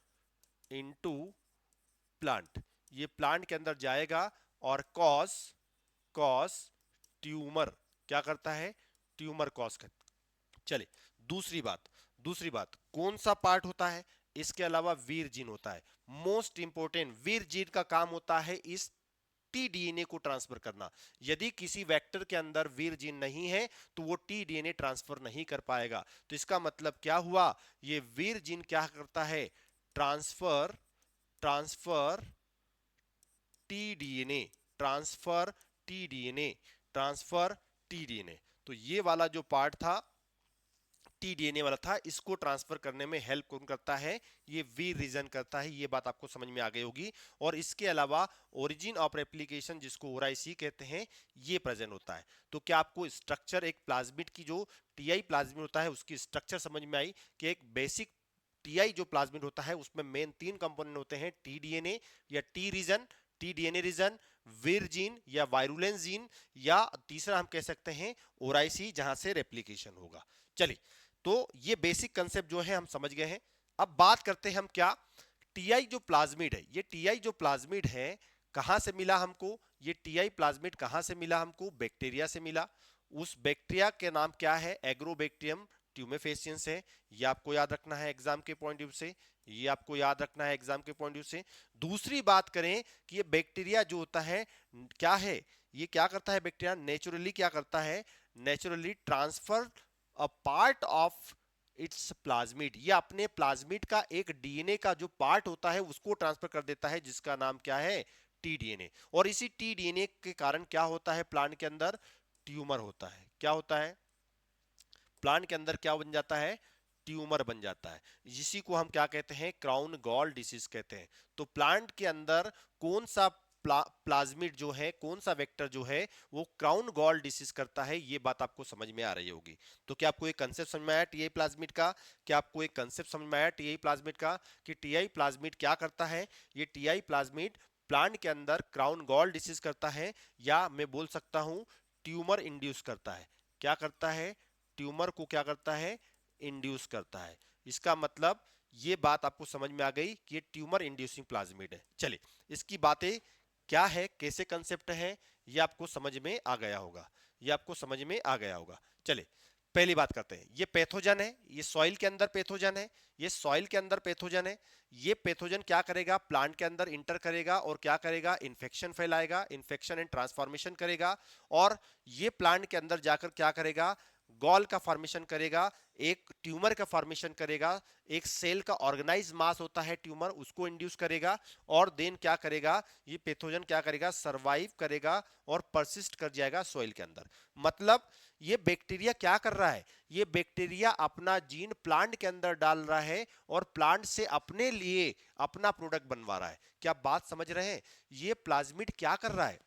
S1: into plant. ये प्लांट के अंदर जाएगा और कॉज कॉज ट्यूमर क्या करता है? ट्यूमर कॉज कर। चले, दूसरी बात कौन सा पार्ट होता है? इसके अलावा वीर जीन होता है। मोस्ट इंपोर्टेंट, वीर जीन का काम होता है इस टी डीएनए को ट्रांसफर करना। यदि किसी वेक्टर के अंदर वीर जीन नहीं है तो वो टी डीएनए ट्रांसफर नहीं कर पाएगा। तो इसका मतलब क्या हुआ? ये वीर जीन क्या करता है? Transfer transfer T-DNA, transfer T-DNA, transfer T-DNA. तो ये वाला जो पार्ट था टीडीएनए वाला था, इसको ट्रांसफर करने में हेल्प कौन करता है? ये वी रीजन करता है। ये बात आपको समझ में आ गई होगी। और इसके अलावा ओरिजिन ऑफ रेप्लिकेशन जिसको ओराइसी कहते हैं, ये प्रेजेंट होता है। तो क्या आपको स्ट्रक्चर एक प्लाज्मिड की जो टीआई प्लाज्मिड होता है उसकी स्ट्रक्चर समझ में आई? कि एक बेसिक टीआई जो प्लाज्मिड होता है उसमें मेन 3 कंपोनेंट होते हैं, टी डीएनए या T region, T DNA region, vir gene या वायरुलेंस जीन, या तीसरा हम कह सकते हैं ओराइसी, जहां से रेप्लिकेशन होगा। चलिए, तो ये बेसिक कंसेप्ट जो है हम समझ गए हैं। अब बात करते हैं हम क्या, टीआई जो प्लाज्मिड है, ये टीआई जो प्लाज्मिड है कहां से मिला हमको, ये टीआई प्लाज्मिड कहां से मिला हमको, बैक्टीरिया से मिला। उस बैक्टीरिया के नाम क्या है, एग्रोबैक्टीरियम ट्यूमेफेसियंस है। ये आपको याद रखना है एग्जाम के पॉइंट व्यू से, ये आपको याद रखना है एग्जाम के पॉइंट व्यू से। दूसरी बात करें कि ये बैक्टीरिया जो होता है क्या है, ये क्या करता है बैक्टीरिया, नेचुरली क्या करता है, naturally transfer a part of its plasmid, ये अपने प्लाज्मिड का एक डीएनए का जो पार्ट होता है उसको ट्रांसफर कर देता है, जिसका नाम क्या है, टीडीएनए। और इसी टीडीएनए के कारण क्या होता है, प्लांट के अंदर ट्यूमर होता है। क्या होता है, प्लांट के अंदर क्या बन जाता है, ट्यूमर बन जाता है, जिसी को हम क्या कहते हैं, क्राउन गॉल डिसीज कहते हैं। तो प्लांट के अंदर कौन सा प्लाज्मिड जो है, कौन सा वेक्टर जो है वो क्राउन गॉल डिसीज करता है, ये बात आपको समझ में आ रही होगी। तो क्या आपको एक कंसेप्ट समझ में आया टीआई प्लाज्मिड का, क्या आपको एक कंसेप्ट समझ में आया टीआई प्लाज्मिड का, कि टीआई प्लाज्मिड क्या करता है, ये टीआई प्लाज्मिड प्लांट के अंदर क्राउन गॉल डिसीज करता है, या मैं बोल सकता हूं ट्यूमर इंड्यूस करता है। क्या करता है, ट्यूमर को क्या करता है, इंड्यूस करता है। इसका मतलब ये बात आपको समझ में आ गई कि ये ट्यूमर इंड्यूसिंग प्लाज्मिड है। चलिए, इसकी बातें क्या है, कैसे कंसेप्ट है, ये आपको समझ में आ गया होगा, ये आपको समझ में आ गया होगा। चलिए, पहली बात करते हैं, ये पैथोजन है, ये सॉइल के अंदर पैथोजन है, ये सॉइल के अंदर पैथोजन है। ये पैथोजन क्या करेगा, प्लांट के अंदर इंटर करेगा और क्या करेगा, इन्फेक्शन फैलाएगा, इन्फेक्शन एंड ट्रांसफॉर्मेशन करेगा। और ये प्लांट के अंदर जाकर क्या करेगा, गॉल का फॉर्मेशन करेगा, एक ट्यूमर का फॉर्मेशन करेगा, एक सेल का ऑर्गेनाइज मास होता है ट्यूमर, उसको इंड्यूस करेगा। और देन क्या करेगा, ये पैथोजन क्या करेगा, सरवाइव करेगा और परसिस्ट कर जाएगा सॉइल के अंदर। मतलब ये बैक्टीरिया क्या कर रहा है, ये बैक्टीरिया अपना जीन प्लांट के अंदर डाल रहा है और प्लांट से अपने लिए अपना प्रोडक्ट बनवा रहा है। क्या बात समझ रहे हैं, ये प्लाज्मिड क्या कर रहा है,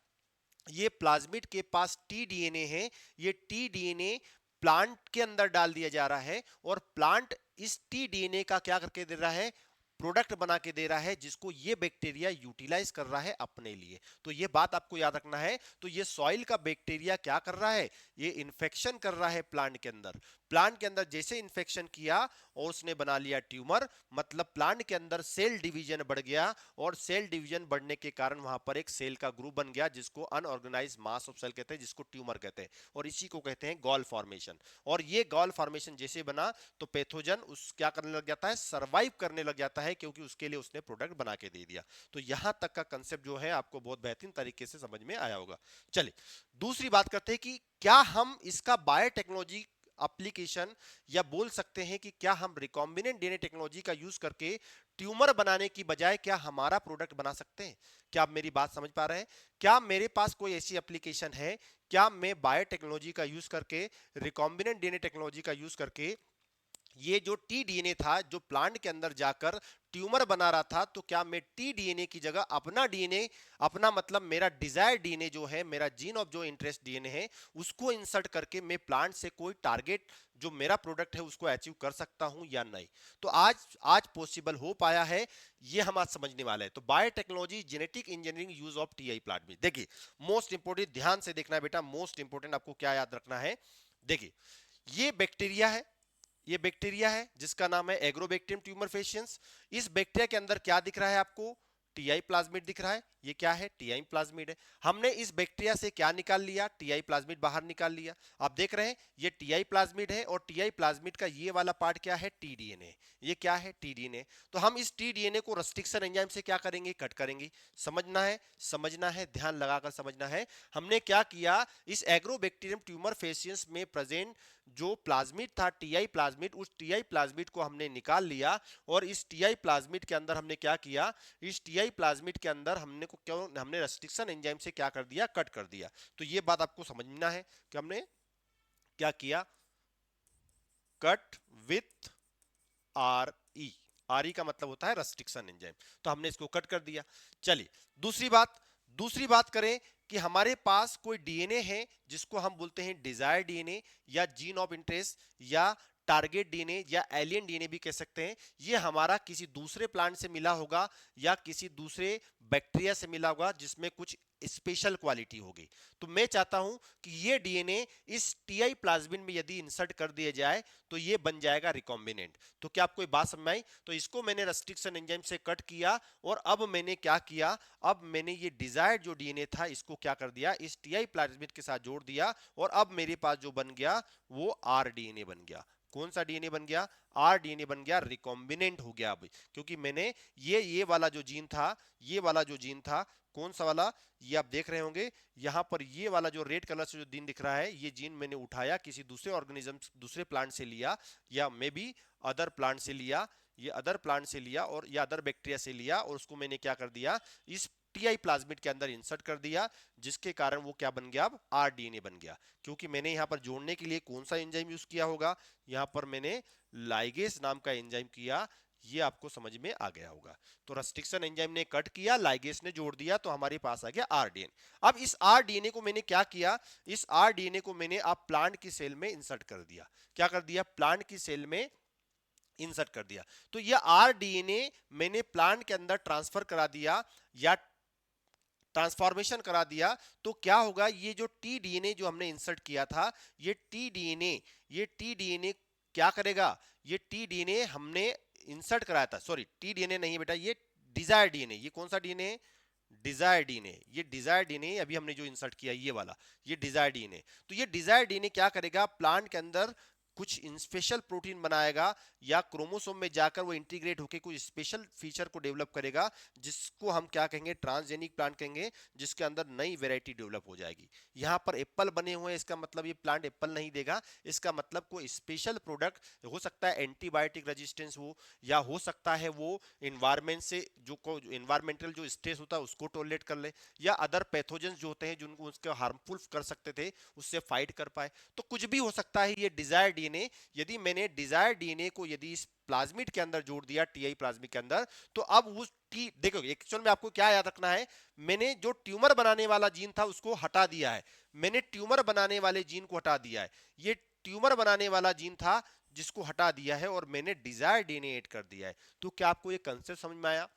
S1: ये प्लाज्मिड के पास टीडीएनए है, ये टीडीएनए प्लांट के अंदर डाल दिया जा रहा है और प्लांट इस टीडीएनए का क्या करके दे रहा है, प्रोडक्ट बना के दे रहा है, जिसको ये बैक्टीरिया यूटिलाइज कर रहा है अपने लिए। तो ये बात आपको याद रखना है। तो ये सॉइल का बैक्टीरिया क्या कर रहा है, ये इन्फेक्शन कर रहा है प्लांट के अंदर। प्लांट के अंदर जैसे इन्फेक्शन किया और उसने बना लिया ट्यूमर, मतलब प्लांट के अंदर सेल डिवीजन बढ़ गया, और सेल डिवीजन बढ़ने के कारण वहां पर एक सेल का ग्रुप बन गया, जिसको अनऑर्गेनाइज्ड मास ऑफ सेल कहते हैं, जिसको ट्यूमर कहते हैं, और इसी को कहते हैं गॉल फॉर्मेशन। और ये गॉल फॉर्मेशन जैसे बना तो पैथोजन उस क्या करने लग जाता है, सरवाइव करने लग जाता है, क्योंकि उसके लिए उसने प्रोडक्ट बना के दे दिया। तो यहां तक का कंसेप्ट जो है आपको बहुत बेहतरीन तरीके से समझ में आया होगा। चलिए, दूसरी बात करते हैं कि क्या हम इसका बायोटेक्नोलॉजी एप्लीकेशन, या बोल सकते हैं कि क्या हम रिकॉम्बिनेंट डीएनए टेक्नोलॉजी का यूज करके ट्यूमर बनाने की बजाय क्या हमारा प्रोडक्ट बना सकते हैं। क्या आप मेरी बात समझ पा रहे हैं, क्या मेरे पास कोई ऐसी एप्लीकेशन है, क्या मैं बायोटेक्नोलॉजी का यूज करके, रिकॉम्बिनेंट डीएनए टेक्नोलॉजी का यूज करके, ये जो टी डीएनए था जो प्लांट के अंदर जाकर ट्यूमर बना रहा था, तो क्या मैं टी डीएनए की जगह अपना डीएनए, अपना मतलब मेरा डिजायर डीएनए जो है, मेरा जीन ऑफ जो इंटरेस्ट डीएनए है, उसको इंसर्ट करके मैं प्लांट से कोई टारगेट जो मेरा प्रोडक्ट है उसको अचीव कर सकता हूं या नहीं। तो आज आज पॉसिबल हो पाया है, ये हम आज समझने वाले हैं। तो biotechnology genetic engineering use of TI plant में देखिए, मोस्ट इंपोर्टेंट ध्यान से देखना है बेटा, मोस्ट इंपोर्टेंट आपको क्या याद रखना है। देखिए, ये बैक्टीरिया है, ये बैक्टीरिया है जिसका नाम है एग्रोबैक्टीरियम ट्यूमरफेशियंस। इस बैक्टीरिया के अंदर क्या दिख रहा है आपको, टीआई प्लाज्मिड दिख रहा है। ये क्या है, टीआई प्लाज्मिड है। हमने इस बैक्टीरिया से क्या निकाल लिया, टीआई प्लाज्मिड बाहर निकाल लिया। आप देख रहे हैं ये टीआई प्लाज्मिड है, और टीआई प्लाज्मिड का ये वाला पार्ट क्या है, टीडीएनए। ये क्या है, टीडीएनए। तो हम इस टीडीएनए को रेस्ट्रिक्शन एंजाइम से क्या करेंगे, कट करेंगे। समझना है, समझना है, ध्यान लगाकर समझना है। हमने क्या किया, इस एग्रोबैक्टीरियम ट्यूमरफेशियंस में प्रेजेंट जो प्लाज्मिड था, टीआई प्लाज्मिड, उस टीआई प्लाज्मिड को हमने निकाल लिया, और इस टीआई प्लाज्मिड के अंदर हमने क्या किया, इस टीआई प्लाज्मिड के अंदर हमने रेस्ट्रिक्शन एंजाइम से क्या कर दिया, कट कर दिया। तो ये बात आपको समझना है कि हमने क्या किया, cut with R E. R E का मतलब होता है रेस्ट्रिक्शन एंजाइम, तो हमने इसको कट कर दिया। चलिए, दूसरी बात करें कि हमारे पास कोई डीएनए है जिसको हम बोलते हैं डिजायर डीएनए, या जीन ऑफ इंटरेस्ट, या टारगेट डीएनए या एलियन डीएनए भी कह सकते हैं, ये हमारा किसी दूसरे प्लांट से मिला होगा या किसी दूसरे बैक्टीरिया से मिला होगा जिसमें कुछ स्पेशल क्वालिटी होगी। तो मैं चाहता हूं कि ये डीएनए इस टीआई प्लाज्मिड में यदि इंसर्ट कर दिया जाए तो ये बन जाएगा रिकॉम्बिनेंट। तो क्या आपको ये बात समझ में आई? तो इसको मैंने रेस्ट्रिक्शन एंजाइम से कट किया और अब मैंने क्या किया, अब मैंने ये डिजायर्ड जो डीएनए था इसको क्या कर दिया, इस टीआई प्लाज्मिड के साथ जोड़ दिया और अब मेरे पास जो बन गया वो आर डीएनए बन गया। कौन सा डीएनए बन गया? आर डीएनए बन गया, रिकॉम्बिनेंट हो गया अब, क्योंकि मैंने ये वाला जो जीन था, ये वाला जो जीन था, कौन सा वाला, ये आप देख रहे होंगे यहां पर, ये वाला जो रेड कलर से जो जीन दिख रहा है, ये जीन मैंने उठाया किसी दूसरे ऑर्गेनिज्म, दूसरे प्लांट से लिया या मे बी अदर प्लांट से लिया, ये अदर प्लांट से लिया और या अदर बैक्टीरिया से लिया और उसको मैंने क्या कर दिया, इस टीआई प्लाज्मिड के अंदर इंसर्ट कर दिया, जिसके कारण वो क्या बन गया, अब आरडीएनए बन गया। क्योंकि मैंने यहां पर जोड़ने के लिए कौन सा एंजाइम यूज किया होगा, यहां पर मैंने लाइगेस नाम का एंजाइम किया, ये आपको समझ में आ गया होगा। तो रेस्ट्रिक्शन एंजाइम ने कट किया, लाइगेस ने जोड़ दिया, तो हमारे पास आ गया आरडीएनए। अब इस आरडीएनए को मैंने क्या किया, इस आरडीएनए को मैंने आप प्लांट की सेल में इंसर्ट कर दिया। क्या कर दिया? प्लांट की सेल में इंसर्ट कर दिया। तो ये आरडीएनए मैंने प्लांट के अंदर ट्रांसफर करा दिया या ट्रांसफॉर्मेशन करा दिया, तो क्या होगा, ये जो टी डीएनए जो हमने इंसर्ट किया था, ये टी डीएनए क्या करेगा, ये टी डीएनए हमने इंसर्ट कराया था, सॉरी टी डीएनए नहीं बेटा, ये डिजायर डीएनए, ये कौन सा डीएनए, डिजायर डीएनए, ये डिजायर डीएनए अभी हमने जो इंसर्ट किया ये वाला, ये डिजायर डीएनए। तो ये डिजायर डीएनए क्या करेगा, प्लांट के अंदर कुछ स्पेशल प्रोटीन बनाएगा या क्रोमोसोम में जाकर वो इंटीग्रेट होकर कुछ स्पेशल फीचर को डेवलप करेगा, जिसको हम क्या कहेंगे, ट्रांसजेनिक प्लांट कहेंगे, जिसके अंदर नई वैरायटी डेवलप हो जाएगी। यहां पर एप्पल बने हुए हैं, इसका मतलब ये प्लांट एप्पल नहीं देगा, इसका मतलब कोई स्पेशल प्रोडक्ट हो सकता है, एंटीबायोटिक रेजिस्टेंस हो, या हो सकता है वो इन्वायरमेंट से जो इन्वायरमेंटल जो स्ट्रेस होता है उसको टॉलरेट कर ले, या अदर पैथोजेंस जो होते हैं जिनको उसके हार्मफुल कर सकते थे उससे फाइट कर पाए। तो कुछ भी हो सकता है ये डिजायर डीएनए, यदि मैंने डिजायर डीएनए को यदि इस प्लाज्मिड के अंदर जोड़ दिया, टीआई प्लाज्मिड के अंदर, तो अब उस टी देखो एक्चुअल में आपको क्या याद रखना है, मैंने जो ट्यूमर बनाने वाला जीन था उसको हटा दिया है, मैंने ट्यूमर बनाने वाले जीन को हटा दिया है, ये ट्यूमर बनाने वाला जीन था जिसको हटा दिया है और मैंने डिजायर डीएनए ऐड कर दिया है। तो क्या आपको ये कंसेप्ट समझ में आया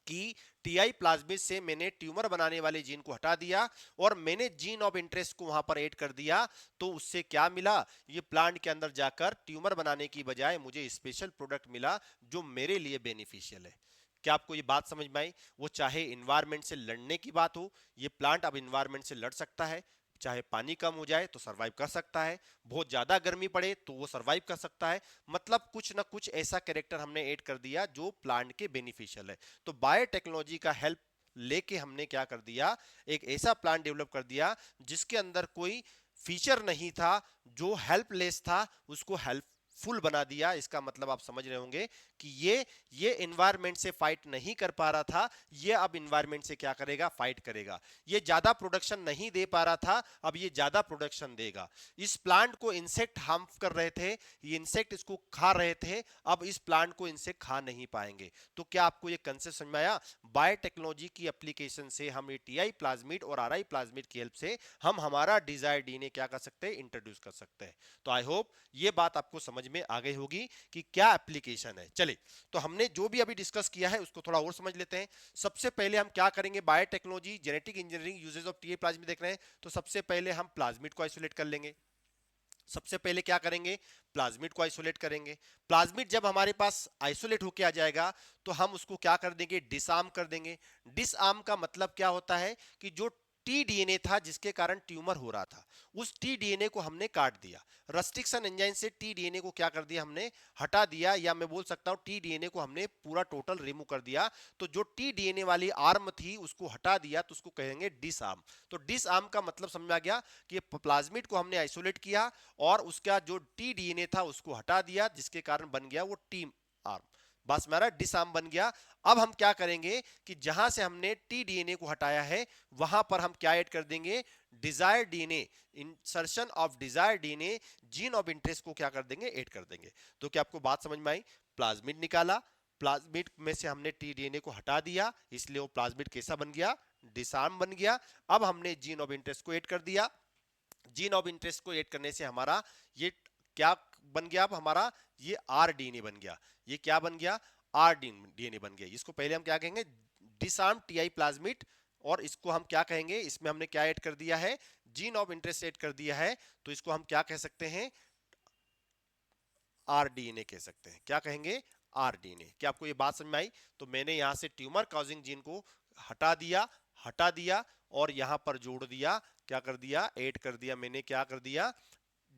S1: कि टीआई प्लाज्मिड से मैंने ट्यूमर बनाने वाले जीन को हटा दिया और मैंने जीन ऑफ इंटरेस्ट को वहां पर ऐड कर दिया, तो उससे क्या मिला, ये प्लांट के अंदर जाकर ट्यूमर बनाने की बजाय मुझे स्पेशल प्रोडक्ट मिला जो मेरे लिए बेनिफिशियल है। क्या आपको ये बात समझ में आई? वो चाहे इन्वायरमेंट से लड़ने की बात हो, ये प्लांट अब इन्वायरमेंट से लड़ सकता है, चाहे पानी कम हो जाए तो सरवाइव कर सकता है, बहुत ज्यादा गर्मी पड़े तो वो सरवाइव कर सकता है, मतलब कुछ ना कुछ ऐसा कैरेक्टर हमने ऐड कर दिया जो प्लांट के बेनिफिशियल है। तो बायोटेक्नोलॉजी का हेल्प लेके हमने क्या कर दिया, एक ऐसा प्लांट डेवलप कर दिया जिसके अंदर कोई फीचर नहीं था, जो हेल्पलेस था उसको हेल्पफुल बना दिया। इसका मतलब आप समझ रहे होंगे कि ये एनवायरनमेंट से फाइट नहीं कर पा रहा था, ये अब एनवायरनमेंट से क्या करेगा, फाइट करेगा। ये ज्यादा प्रोडक्शन नहीं दे पा रहा था, अब ये ज्यादा प्रोडक्शन देगा। इस प्लांट को इंसेक्ट हार्म कर रहे थे, ये इंसेक्ट इसको खा रहे थे, अब इस प्लांट को इंसेक्ट खा नहीं पाएंगे। तो क्या आपको ये कंसेप्ट समझ में आया? बायोटेक्नोलॉजी की एप्लीकेशन से हम ये टीआई प्लाज्मिड और आरआई प्लाज्मिड की हेल्प से हम हमारा डिजायर डीएनए क्या कर सकते हैं, इंट्रोड्यूस कर सकते हैं। तो आई होप ये बात आपको समझ में आ गई होगी कि क्या एप्लीकेशन है। चलिए, तो हमने जो भी अभी डिस्कस किया है उसको थोड़ा और समझ लेते हैं। सबसे पहले हम क्या करेंगे, biotechnology genetic engineering uses of TI plasmid देख रहे हैं, तो सबसे पहले हम प्लाज्मिड को आइसोलेट कर लेंगे। सबसे पहले क्या करेंगे, प्लाज्मिड को आइसोलेट करेंगे। प्लाज्मिड जब हमारे पास आइसोलेट होके आ जाएगा तो हम उसको क्या कर देंगे, डिसआर्म कर देंगे। डिसआर्म का मतलब क्या होता है कि जो टी डीएनए था जिसके कारण ट्यूमर हो रहा था, उस टी डीएनए को हमने काट दिया। रेस्ट्रिक्शन एंजाइम से टी डीएनए को क्या कर दिया, हमने हटा दिया, या मैं बोल सकता हूं टी डीएनए को हमने पूरा टोटल रिमूव कर दिया। तो जो टी डीएनए वाली आर्म थी उसको हटा दिया, तो उसको कहेंगे डिसआर्म। तो डिसआर्म का मतलब समझ में आ गया कि प्लाज्मिड को हमने आइसोलेट किया और उसका जो टी डीएनए था उसको हटा दिया, जिसके कारण बन गया वो टी आर्म, बस हमारा डिसआर्म बन गया। अब हम क्या करेंगे कि जहां से हमने टी डीएनए को हटाया है वहां पर हम क्या ऐड कर देंगे, desire DNA, insertion of desire DNA, gene of interest को क्या कर देंगे, ऐड कर देंगे। तो क्या आपको बात समझ में आई? प्लाज्मिड निकाला, प्लाज्मिड में से हमने टी डीएनए को हटा दिया, इसलिए वो प्लाज्मिड कैसा बन गया, डिसआर्म बन गया। अब हमने जीन ऑफ इंटरेस्ट को ऐड कर दिया, जीन ऑफ इंटरेस्ट को ऐड करने से हमारा ये क्या बन गया अब हमारा, ये आर डीएनए बन गया। ये क्या बन गया? आर डीएनए बन गया। इसको पहले हम क्या कहेंगे? Disarm TI plasmid. और इसको हम क्या कहेंगे? इसमें हमने क्या ऐड कर दिया है? जीन ऑफ इंटरेस्ट ऐड कर दिया है, तो इसको हम क्या कह सकते हैं? आरडीएनए कह सकते हैं। क्या कहेंगे? आरडीएनए। क्या आपको ये बात समझ में आई? तो मैंने यहां से ट्यूमर कॉजिंग जीन को हटा दिया और यहां पर जोड़ दिया, क्या कर दिया? ऐड कर दिया मैंने, क्या कर दिया?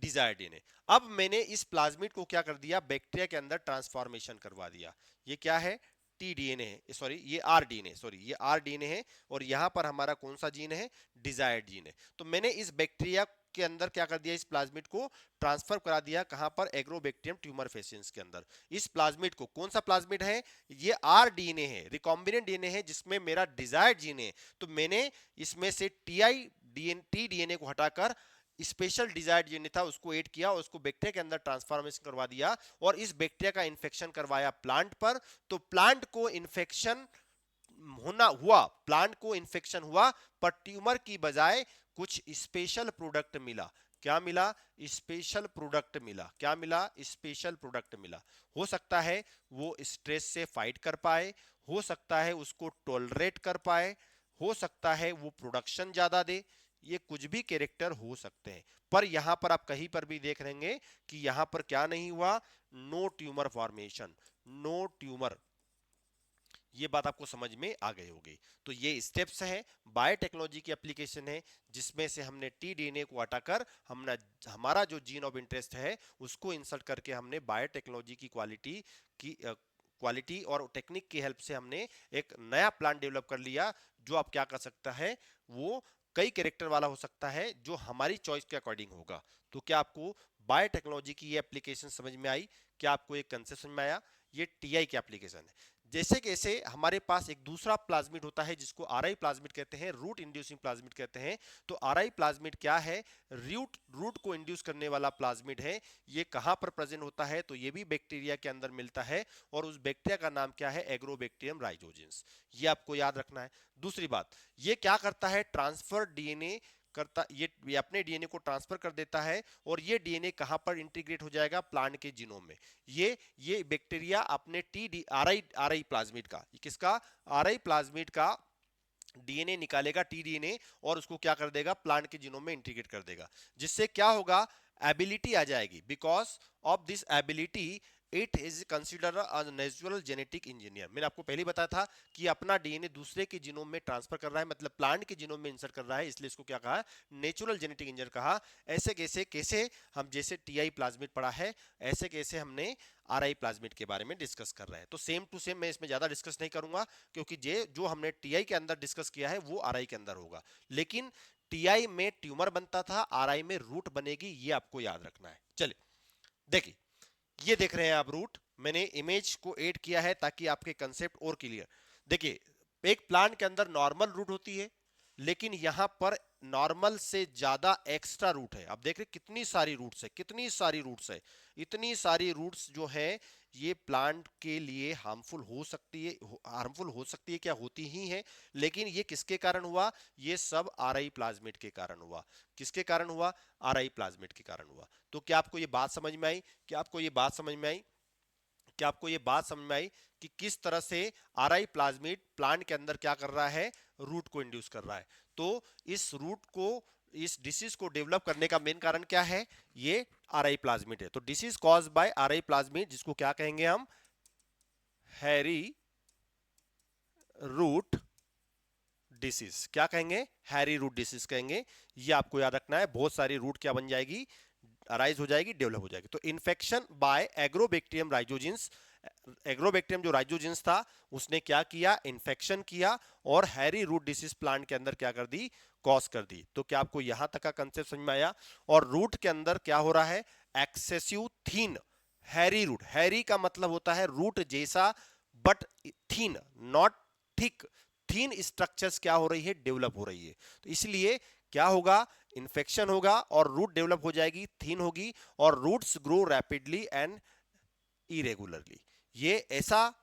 S1: Desire DNA. अब मैंने इस प्लाज्मिड को क्या कर दिया? बैक्टीरिया के अंदर ट्रांसफॉर्मेशन करवा दिया। ये क्या है? टी डीएनए है, सॉरी ये आर डीएनए, सॉरी ये आर डीएनए है, और यहां पर हमारा कौन सा जीन है? डिजायर्ड जीन है। तो मैंने इस बैक्टीरिया के अंदर क्या कर दिया? इस प्लाज्मिड को ट्रांसफर करा दिया, कहां पर? एग्रोबैक्टीरियम ट्यूमर फेसियंस के अंदर। इस प्लाज्मिड को, कौन सा प्लाज्मिड है? ये आर डीएनए है, रिकॉम्बिनेंट डीएनए है, जिसमें मेरा डिजायर्ड जीन है। तो मैंने इसमें से टी डीएनए को हटाकर स्पेशल डिजायर्ड डीएनए था उसको ऐड किया और उसको बैक्टीरिया के अंदर ट्रांसफॉर्मेशन करवा दिया, और इस बैक्टीरिया का इन्फेक्शन करवाया प्लांट पर। तो प्लांट को इन्फेक्शन प्लांट को इन्फेक्शन हुआ, पर ट्यूमर की बजाय कुछ स्पेशल प्रोडक्ट मिला। क्या मिला? स्पेशल प्रोडक्ट मिला। क्या मिला? स्पेशल प्रोडक्ट मिला। हो सकता है वो स्ट्रेस से फाइट कर पाए, हो सकता है उसको टॉलरेट कर पाए, हो सकता है वो प्रोडक्शन ज्यादा दे, ये कुछ भी कैरेक्टर हो सकते हैं। पर यहां पर आप कहीं पर भी देख रहेंगे कि यहां पर क्या नहीं हुआ? No tumour formation, no tumour. ये बात आपको समझ में आ गई होगी। तो ये स्टेप्स हैं, बायोटेक्नोलॉजी की एप्लीकेशन है, जिसमें से हमने टी डीएनए को हटाकर हमने हमारा जो जीन ऑफ इंटरेस्ट है उसको इंसर्ट करके हमने बायोटेक्नोलॉजी की क्वालिटी और टेक्निक की हेल्प से हमने एक नया प्लांट डेवलप कर लिया, जो आप क्या कर सकता है? वो कई कैरेक्टर वाला हो सकता है, जो हमारी चॉइस के अकॉर्डिंग होगा। तो क्या आपको बायोटेक्नोलॉजी की ये एप्लीकेशन समझ में आई? क्या आपको एक कंसेप्ट समझ में आया? ये टीआई की एप्लीकेशन है। जैसे कैसे हमारे पास एक दूसरा प्लाज्मिड होता है जिसको आरआई प्लाज्मिड कहते हैं, रूट इंड्यूसिंग प्लाज्मिड कहते हैं। तो आरआई प्लाज्मिड क्या है? रूट को इंड्यूस करने वाला प्लाज्मिड है। ये कहां पर प्रेजेंट होता है? तो ये भी बैक्टीरिया के अंदर मिलता है, और उस बैक्टीरिया का नाम क्या है? एग्रोबैक्टीरियम राइजोजेंस। ये आपको याद रखना है। दूसरी बात, ये क्या करता है? ट्रांसफर डीएनए करता, ये अपने डीएनए को ट्रांसफर कर देता है, और ये डीएनए कहां पर इंटीग्रेट हो जाएगा? प्लांट के जीनोम में। ये बैक्टीरिया अपने टी आरआई आरआई प्लाज्मिड का, किसका? आरआई प्लाज्मिड का डीएनए निकालेगा, टी डीएनए, और उसको क्या कर देगा? प्लांट के जीनोम में इंटीग्रेट कर देगा। जिससे क्या होगा? एबिलिटी आ जाएगी। Because of this ability it is consider a natural genetic engineer. मैंने आपको पहले बताया था कि अपना डीएनए दूसरे के जीनोम में ट्रांसफर कर रहा है, मतलब प्लांट के जीनोम में इंसर्ट कर रहा है, इसलिए इसको क्या कहा? नेचुरल जेनेटिक इंजीनियर कहा। ऐसे कैसे कैसे हम जैसे टीआई प्लाज्मिड पढ़ा है, ऐसे कैसे हमने आरआई प्लाज्मिड के बारे में डिस्कस कर रहे हैं। तो सेम टू सेम मैं इसमें ज्यादा डिस्कस नहीं करूंगा, क्योंकि जो हमने टीआई के अंदर डिस्कस किया है वो आरआई के अंदर होगा। लेकिन टीआई में ट्यूमर बनता था, आरआई में रूट बनेगी, ये आपको याद रखना है। चलिए देखिए, ये देख रहे हैं आप रूट, मैंने इमेज को ऐड किया है ताकि आपके कंसेप्ट और क्लियर। देखिए, एक प्लांट के अंदर नॉर्मल रूट होती है, लेकिन यहां पर नॉर्मल से ज्यादा एक्स्ट्रा रूट है। आप देख रहे कितनी सारी रूट्स है, कितनी सारी रूट्स है। इतनी सारी रूट्स जो है ये प्लांट के लिए हार्मफुल हो सकती है, क्या होती ही है। लेकिन ये किसके कारण हुआ? ये सब आरआई प्लाज्मिड के कारण हुआ। किसके कारण हुआ? आरआई प्लाज्मिड के कारण हुआ। तो क्या आपको ये बात समझ में आई? क्या आपको ये बात समझ में आई? क्या आपको ये बात समझ में आई कि किस तरह से आरआई प्लाज्मिड प्लांट के अंदर क्या कर रहा है? रूट को इंड्यूस कर रहा है। तो इस रूट को, इस डिसीज को डेवलप करने का मेन कारण क्या है? ये आरआई प्लाज्मिड है। तो disease cause by RI plasmid, जिसको क्या कहेंगे हम? Hairy root disease. क्या कहेंगे? हैरी रूट डिसीज कहेंगे। ये आपको याद रखना है। बहुत सारी रूट क्या बन जाएगी? अराइज हो जाएगी, डेवलप हो जाएगी। तो इन्फेक्शन बाय एग्रोबैक्टीरियम राइजोजेंस, एग्रोबैक्टीरियम जो राइजोजेंस था उसने क्या किया? इन्फेक्शन किया, और हैरी रूट डिसीज प्लांट के अंदर क्या कर दी? कॉज कर दी। तो क्या आपको यहां तक का कंसेप्ट समझ में आया? और रूट के अंदर क्या हो रहा है? एक्सेसिव थीन हैरी रूट। हैरी का मतलब होता है रूट जैसा, but thin, not thick. Thin structures क्या हो रही है? डेवलप हो रही है। तो इसलिए क्या होगा? इन्फेक्शन होगा और रूट डेवलप हो जाएगी, थीन होगी, और roots grow rapidly and irregularly. ये ऐसा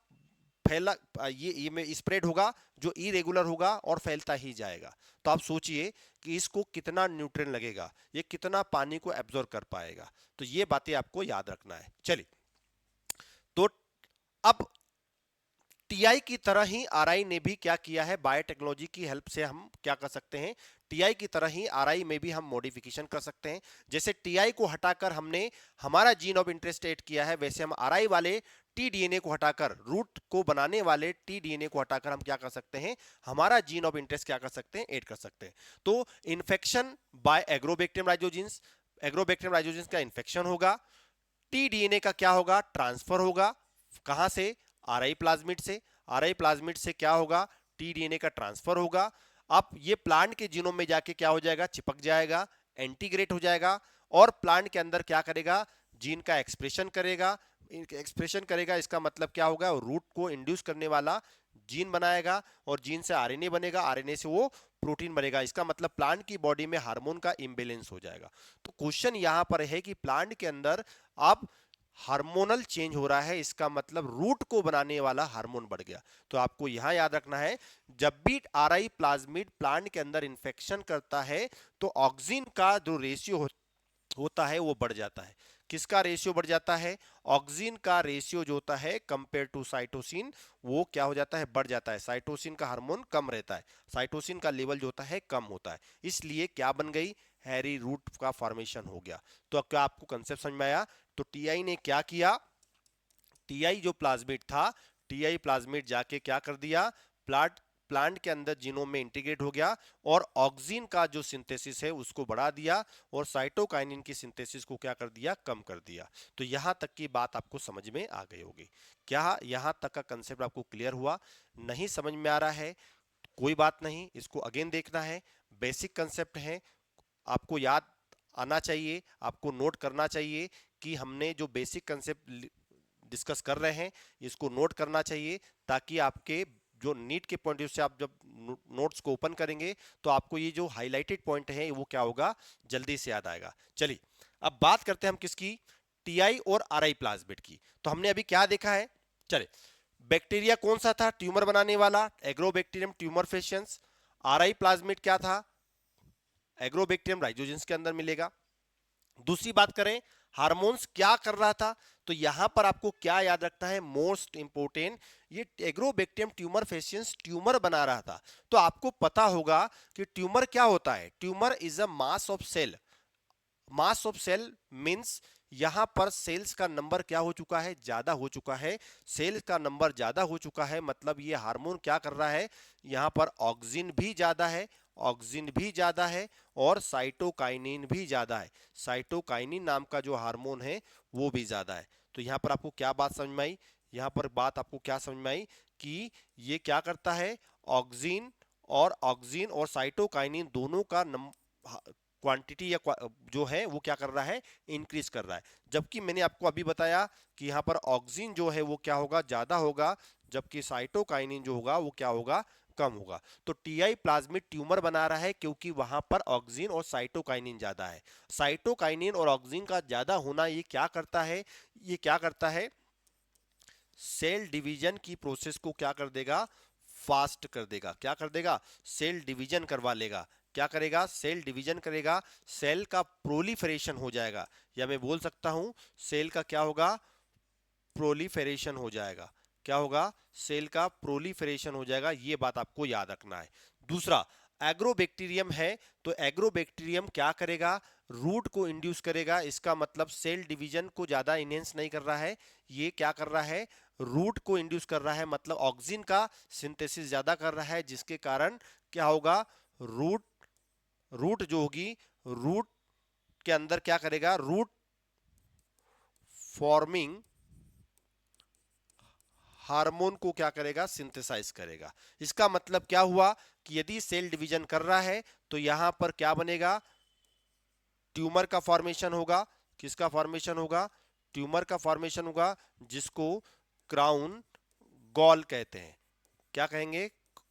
S1: फैला, ये में स्प्रेड होगा, जो इरेगुलर होगा और फैलता ही जाएगा। तो आप सोचिए कि इसको कितना न्यूट्रिएंट लगेगा, ये कितना पानी को एब्जॉर्ब कर पाएगा। तो ये बातें आपको याद रखना है। चलिए, तो अब टीआई की तरह ही आरआई ने भी क्या किया है, बायोटेक्नोलॉजी की हेल्प से हम क्या कर सकते हैं, टीआई की तरह ही आरआई में भी हम मॉडिफिकेशन कर सकते हैं। जैसे टीआई को हटाकर हमने हमारा जीन ऑफ इंटरेस्ट ऐड किया है, वैसे हम आरआई वाले टीडीएनए को हटाकर, रूट को बनाने वाले टीडीएनए को हटाकर हम क्या कर सकते हैं, हमारा जीन ऑफ इंटरेस्ट क्या कर सकते हैं, ऐड कर सकते हैं। तो infection by agrobacterium rhizogenes, agrobacterium rhizogenes का इन्फेक्शन होगा, टीडीएनए का क्या होगा, ट्रांसफर होगा, कहां से, आरआई प्लाज्मिड से, आरआई प्लाज्मिड से क्या होगा, टीडीएनए का ट्रांसफर होगा। अब ये प्लांट के जीनोम में जाके क्या हो जाएगा, चिपक जाएगा, एंटीग्रेट हो जाएगा, और प्लांट के अंदर क्या करेगा, जीन का एक्सप्रेशन करेगा। एक्सप्रेशन करेगा इसका मतलब क्या होगा, रूट को इंड्यूस करने वाला जीन बनाएगा, और जीन से आरएनए बनेगा, आरएनए से वो प्रोटीन बनेगा। इसका मतलब प्लांट की बॉडी में हार्मोन का इम्बेलेंस हो जाएगा। तो क्वेश्चन यहां पर है कि प्लांट के अंदर अब हार्मोनल चेंज हो रहा है, इसका मतलब रूट को बनाने वाला हार्मोन बढ़ गया। तो आपको यहां याद रखना है, जब भी आरआई प्लाज्मिड प्लांट के अंदर इन्फेक्शन करता है तो ऑक्सिन का जो रेशियो होता है वो बढ़ जाता है। किसका रेशियो बढ़ जाता है, ऑक्सिन का रेशियो जो होता है कंपेयर टू साइटोसिन, वो क्या हो जाता है, बढ़ जाता है। साइटोसिन का हार्मोन कम रहता है, साइटोसिन का लेवल जो होता है कम होता है, इसलिए क्या बन गई, हैरी रूट का फॉर्मेशन हो गया। तो क्या आपको कंसेप्ट समझ में आया। तो टीआई ने क्या किया, टीआई जो प्लाज्मिड था, टीआई प्लाज्मिड जाके क्या कर दिया, प्लांट के अंदर जीनोम में इंटीग्रेट हो गया, और ऑक्सिन का जो सिंथेसिस है उसको बढ़ा दिया, और साइटोकाइनिन की सिंथेसिस को क्या कर दिया, कम कर दिया। तो यहां तक की बात आपको समझ में आ गई होगी। क्या यहां तक का कंसेप्ट आपको क्लियर हुआ, नहीं समझ में आ रहा है, कोई बात नहीं, इसको अगेन देखना है। बेसिक कंसेप्ट है, आपको याद आना चाहिए, आपको नोट करना चाहिए कि हमने जो बेसिक कंसेप्ट डिस्कस कर रहे हैं इसको नोट करना चाहिए, ताकि आपके जो नीट के पॉइंट से आप जब नोट्स को ओपन करेंगे तो आपको ये जो हाईलाइटेड पॉइंट है वो क्या होगा, जल्दी से याद आएगा। चलिए, अब बात करते हैं हम किसकी, टीआई और आरआई प्लाज्मिड की। तो हमने अभी क्या देखा है, चलिए, बैक्टीरिया कौन सा था, ट्यूमर बनाने वाला, एग्रोबैक्टीरियम ट्यूमर फेशियंस। आरआई प्लाज्मिड क्या था, एग्रोबैक्टीरियम राइजोजेंस के अंदर मिलेगा। दूसरी बात करें, हार्मोन्स क्या कर रहा था, तो यहां पर आपको क्या याद रखना है, मोस्ट इंपोर्टेंट, ये एग्रोबैक्टीरियम ट्यूमर फेशियंस ट्यूमर बना रहा था। तो आपको पता होगा कि ट्यूमर क्या होता है, tumour is a mass of cell. Mass of cell means यहां पर सेल्स का नंबर क्या हो चुका है, ज्यादा हो चुका है। सेल्स का नंबर ज्यादा हो चुका है मतलब ये हार्मोन क्या कर रहा है, यहां पर ऑक्सिन भी ज्यादा है, ऑक्सिन भी ज्यादा है, और साइटोकाइनिन भी ज्यादा है। साइटोकाइनिन नाम का जो हार्मोन है वो भी ज्यादा है। तो यहां पर आपको क्या बात समझ में आई, यहां पर बात आपको क्या समझ में आई कि ये क्या करता है, ऑक्सिन और साइटोकाइनिन दोनों का क्वांटिटी या जो है वो क्या कर रहा है, इंक्रीज कर रहा है। जबकि मैंने आपको अभी बताया कि यहाँ पर ऑक्सिन जो है वो क्या होगा, ज्यादा होगा, जबकि साइटोकाइनिन जो होगा वो क्या होगा, कम होगा। तो टीआई प्लाज्मिड ट्यूमर बना रहा है क्योंकि वहां पर ऑक्सिन और साइटोकाइनिन ज्यादा है। साइटोकाइनिन और ऑक्सिन का ज्यादा होना ये क्या करता है, ये क्या करता है, सेल डिवीजन की प्रोसेस को क्या कर देगा, फास्ट कर देगा। क्या कर देगा, सेल डिवीजन करवा लेगा। क्या करेगा, सेल डिवीजन करेगा, सेल का प्रोलिफरेशन हो जाएगा, या मैं बोल सकता हूं सेल का क्या होगा, प्रोलिफरेशन हो जाएगा। क्या होगा, सेल का प्रोलिफरेशन हो जाएगा, ये बात आपको याद रखना है। दूसरा, एग्रोबैक्टीरियम है, तो एग्रोबैक्टीरियम क्या करेगा, रूट को इंड्यूस करेगा। इसका मतलब सेल डिवीजन को ज्यादा इनहेंस नहीं कर रहा है, ये क्या कर रहा है, रूट को इंड्यूस कर रहा है, मतलब ऑक्सिन का सिंथेसिस ज्यादा कर रहा है, जिसके कारण क्या होगा, रूट रूट जो होगी, रूट के अंदर क्या करेगा, रूट फॉर्मिंग हार्मोन को क्या करेगा, सिंथेसाइज करेगा। इसका मतलब क्या हुआ कि यदि सेल डिवीजन कर रहा है तो यहां पर क्या बनेगा, ट्यूमर का फॉर्मेशन होगा। किसका फॉर्मेशन होगा, ट्यूमर का फॉर्मेशन होगा, जिसको क्राउन गॉल कहते हैं। क्या कहेंगे,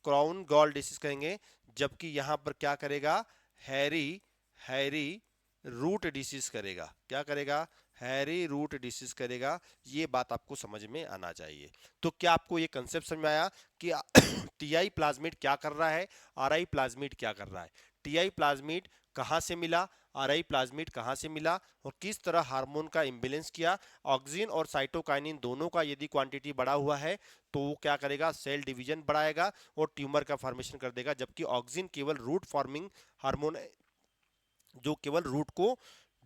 S1: क्राउन गॉल डिसीज कहेंगे। जबकि यहां पर क्या करेगा, हैरी हैरी रूट डिसीज करेगा। क्या करेगा, हैरी रूट डिसीज करेगा, ये बात आपको समझ में आना चाहिए। तो क्या आपको ये कंसेप्ट समझ में आया कि टीआई प्लाज्मिड क्या कर रहा है, आरआई प्लाज्मिड क्या कर रहा है, टीआई प्लाज्मिड कहां से मिला, आरआई प्लाज्मिड कहां से मिला, और किस तरह हार्मोन का इम्बेलेंस किया। ऑक्सिन और साइटोकाइनिन दोनों का यदि क्वांटिटी बढ़ा हुआ है तो वो क्या करेगा, सेल डिवीजन बढ़ाएगा और ट्यूमर का फॉर्मेशन कर देगा, जबकि ऑक्सिन केवल रूट फॉर्मिंग हार्मोन है जो केवल रूट को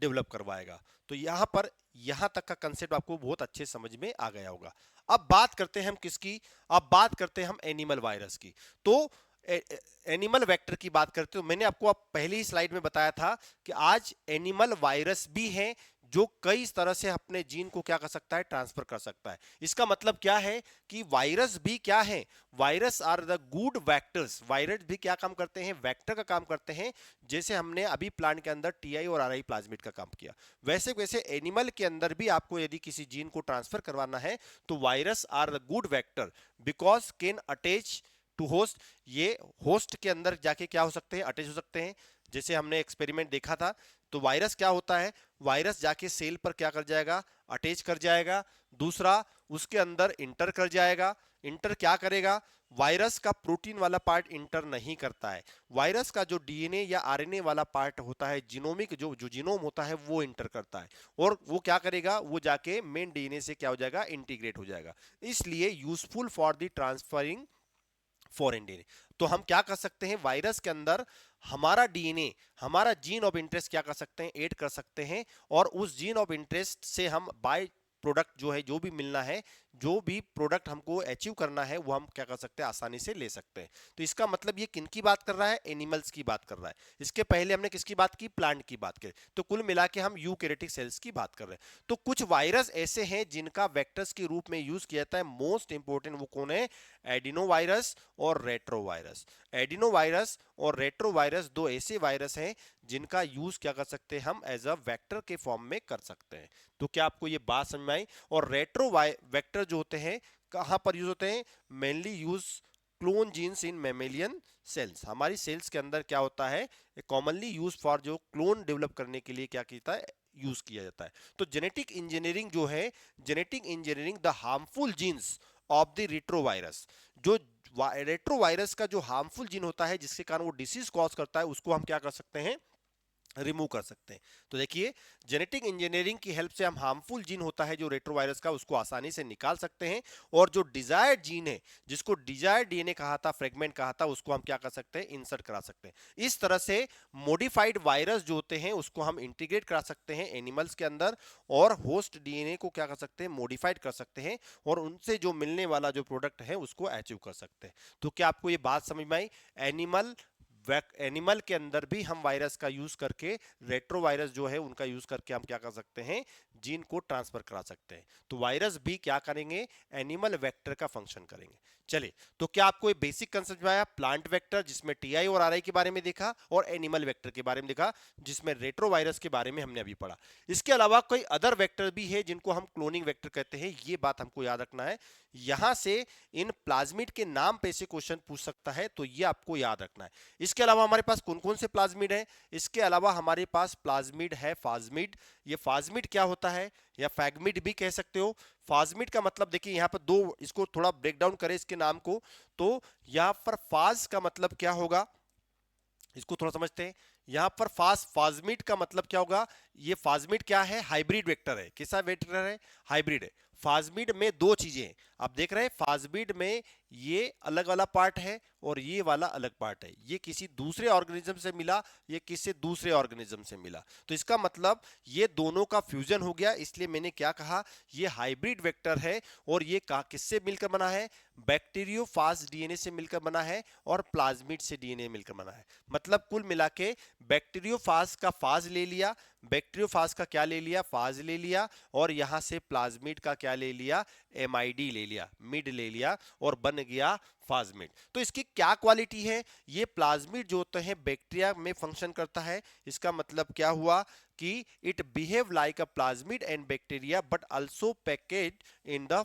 S1: डेवलप करवाएगा। तो यहां पर यहां तक का कंसेप्ट आपको बहुत अच्छे समझ में आ गया होगा। अब बात करते हैं हम किसकी, अब बात करते हैं हम एनिमल वायरस की। तो एनिमल वेक्टर की बात करते हो, मैंने आपको अब पहली स्लाइड में बताया था कि आज एनिमल वायरस भी हैं जो कई तरह से अपने जीन को क्या कर सकता है, ट्रांसफर कर सकता है। इसका मतलब क्या है कि वायरस भी क्या है, virus are the good vectors, virus भी क्या काम करते हैं, वेक्टर का काम करते हैं। जैसे हमने अभी प्लांट के अंदर टीआई और आरआई प्लाज्मिड का काम किया, वैसे वैसे एनिमल के अंदर भी आपको यदि किसी जीन को ट्रांसफर करवाना है तो virus are the good vector because can attach to host. ये होस्ट के अंदर जाके क्या हो सकते हैं, अटैच हो सकते हैं। जैसे हमने एक्सपेरिमेंट देखा था, तो वायरस क्या होता है, वायरस जाके सेल पर क्या कर जाएगा, अटैच कर जाएगा। दूसरा, उसके अंदर इंटर कर जाएगा। इंटर क्या करेगा, वायरस का प्रोटीन वाला पार्ट इंटर नहीं करता है, वायरस का जो डीएनए या आरएनए वाला पार्ट होता है, जीनोमिक जो जो जीनोम होता है वो इंटर करता है, और वो क्या करेगा, वो जाके मेन डीएनए से क्या हो जाएगा, इंटीग्रेट हो जाएगा। इसलिए useful for the transferring foreign DNA. तो हम क्या कर सकते हैं, वायरस के अंदर हमारा डीएनए, हमारा जीन ऑफ इंटरेस्ट क्या कर सकते हैं, ऐड कर सकते हैं, और उस जीन ऑफ इंटरेस्ट से हम बाय प्रोडक्ट जो है, जो भी मिलना है, जो भी प्रोडक्ट हमको अचीव करना है, वो हम क्या कर सकते हैं, आसानी से ले सकते हैं। तो इसका मतलब ये किनकी बात कर रहा है, एनिमल्स की बात कर रहा है। इसके पहले हमने किसकी बात की, प्लांट की बात की। तो कुल मिला के हम यूकैरियोटिक सेल्स की बात कर रहे हैं। तो कुछ वायरस ऐसे हैं जिनका वेक्टर्स के रूप में यूज किया जाता है। मोस्ट इंपोर्टेंट वो कौन है, एडिनोवायरस और रेट्रोवायरस। एडिनोवायरस और रेट्रोवायरस दो ऐसे वायरस हैं जिनका यूज क्या कर सकते हैं, हम एज अ वेक्टर के फॉर्म में कर सकते हैं। तो क्या आपको ये बात समझ में आई। और रेट्रो वेक्टर जो होते हैं कहां पर यूज होते हैं, मेनली यूज क्लोन जीन्स इन मेमेलियन सेल्स। हमारी सेल्स के अंदर क्या होता है, कॉमनली यूज फॉर जो क्लोन डेवलप करने के लिए क्या किया है, यूज किया जाता है। तो जेनेटिक इंजीनियरिंग जो है, genetic engineering the harmful jeans of the retrovirus, जो रेट्रोवायरस का जो हार्मफुल जीन होता है जिसके कारण वो डिसीज कॉज करता है, उसको हम क्या कर सकते हैं, रिमूव कर सकते हैं। तो देखिए, जेनेटिक इंजीनियरिंग की हेल्प से हम हार्मफुल जीन होता है जो रेट्रोवायरस का, उसको आसानी से निकाल सकते हैं, और जो डिजायर्ड जीन है, जिसको डिजायर्ड डीएनए कहा था, फ्रेगमेंट कहा था, उसको हम क्या कर सकते हैं, इंसर्ट करा सकते हैं। इस तरह से मॉडिफाइड वायरस जो होते हैं उसको हम इंटीग्रेट करा सकते हैं एनिमल्स के अंदर, और होस्ट डीएनए को क्या कर सकते हैं, मॉडिफाइड कर सकते हैं, और उनसे जो मिलने वाला जो प्रोडक्ट है उसको अचीव कर सकते हैं। तो क्या आपको ये बात समझ में आई, एनिमल के अंदर भी हम वायरस का यूज करके, रेट्रोवायरस जो है उनका यूज करके हम क्या कर सकते हैं, जीन को ट्रांसफर करा सकते हैं। तो वायरस भी क्या करेंगे, एनिमल वेक्टर का फंक्शन करेंगे। चलिए, तो क्या आपको ये बेसिक कंसेप्ट आया, प्लांट वेक्टर जिसमें टीआई और आरआई के बारे में देखा, और एनिमल वेक्टर के बारे में देखा जिसमें रेट्रोवायरस के बारे में हमने अभी पढ़ा। इसके अलावा कोई अदर वेक्टर भी है जिनको हम क्लोनिंग वेक्टर कहते हैं, ये बात हमको याद रखना है। यहां से इन प्लाज्मिड के नाम पे से क्वेश्चन पूछ सकता है, तो ये आपको याद रखना है। इसके अलावा हमारे पास कौन कौन से प्लाज्मिड है, इसके अलावा हमारे पास प्लाज्मिड है फाज्मिड। ये फाज्मिड क्या होता है, या फैगमिड भी कह सकते हो। फाज्मिड का मतलब देखिए यहां पर दो, इसको थोड़ा ब्रेक डाउन करें इसके नाम को, तो यहां पर फाज का मतलब क्या होगा, इसको थोड़ा समझते हैं। यहां पर फाज्मिड का मतलब क्या होगा, ये फाज्मिड क्या है, हाइब्रिड वेक्टर है। कैसा वेक्टर है, हाइब्रिड है। फाज्मिड में दो चीजें हैं, आप देख रहे हैं फाज्मिड में ये अलग वाला पार्ट है और ये वाला अलग पार्ट है, ये किसी दूसरे ऑर्गेनिज्म से मिला, ये किसी दूसरे ऑर्गेनिज्म से मिला। तो इसका मतलब ये दोनों का फ्यूजन हो गया, इसलिए मैंने क्या कहा, ये हाइब्रिड वेक्टर है। और ये किससे मिलकर बना है, बैक्टीरियोफाज डीएनए से मिलकर बना है, और प्लाज्मिड से डीएनए मिलकर बना है। मतलब कुल मिला के बैक्टीरियोफाज का फाज ले लिया, बैक्टीरियोफाज का क्या ले लिया, फाज ले लिया, और यहां से प्लाज्मिड का क्या ले लिया, एमआईडी ले लिया, मिड ले लिया, और बन गया फाज्मिड। तो इसकी क्या क्वालिटी है, ये प्लाज्मिड जो होते हैं बैक्टीरिया में फंक्शन करता है। इसका मतलब क्या हुआ कि it behave like a plasmid and bacteria but also package in the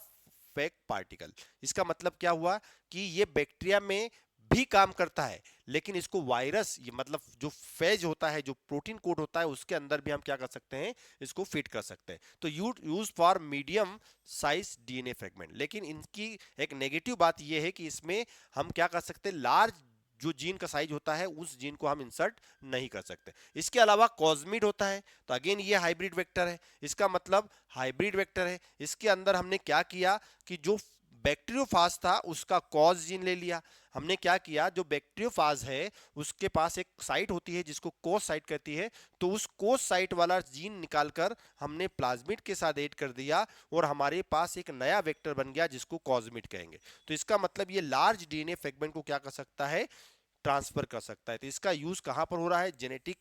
S1: fake particle. इसका मतलब क्या हुआ कि ये बैक्टीरिया में भी काम करता है, लेकिन इसको वायरस, ये मतलब जो फेज होता है, जो प्रोटीन कोड होता है, उसके अंदर भी हम क्या कर सकते हैं, इसको फिट कर सकते हैं। तो use for medium size DNA fragment. लेकिन इनकी एक नेगेटिव बात यह है कि इसमें हम क्या कर सकते हैं, लार्ज जो जीन का साइज होता है उस जीन को हम इंसर्ट नहीं कर सकते। इसके अलावा कॉस्मिड होता है, तो अगेन ये हाइब्रिड वेक्टर है, इसका मतलब हाइब्रिड वेक्टर है। इसके अंदर हमने क्या किया कि जो बैक्टीरियोफाज था उसका कॉज जीन ले लिया। हमने क्या किया, जो बैक्टीरियोफाज है उसके पास एक साइट होती है जिसको कोस साइट कहती है, तो उस कोस साइट वाला जीन निकालकर हमने प्लाज्मिड के साथ ऐड कर दिया और हमारे पास एक नया वेक्टर बन गया जिसको कॉस्मिड कहेंगे। तो इसका मतलब ये लार्ज डीएनए फ्रेगमेंट को क्या कर सकता है, ट्रांसफर कर सकता है। तो इसका यूज कहां पर हो रहा है, जेनेटिक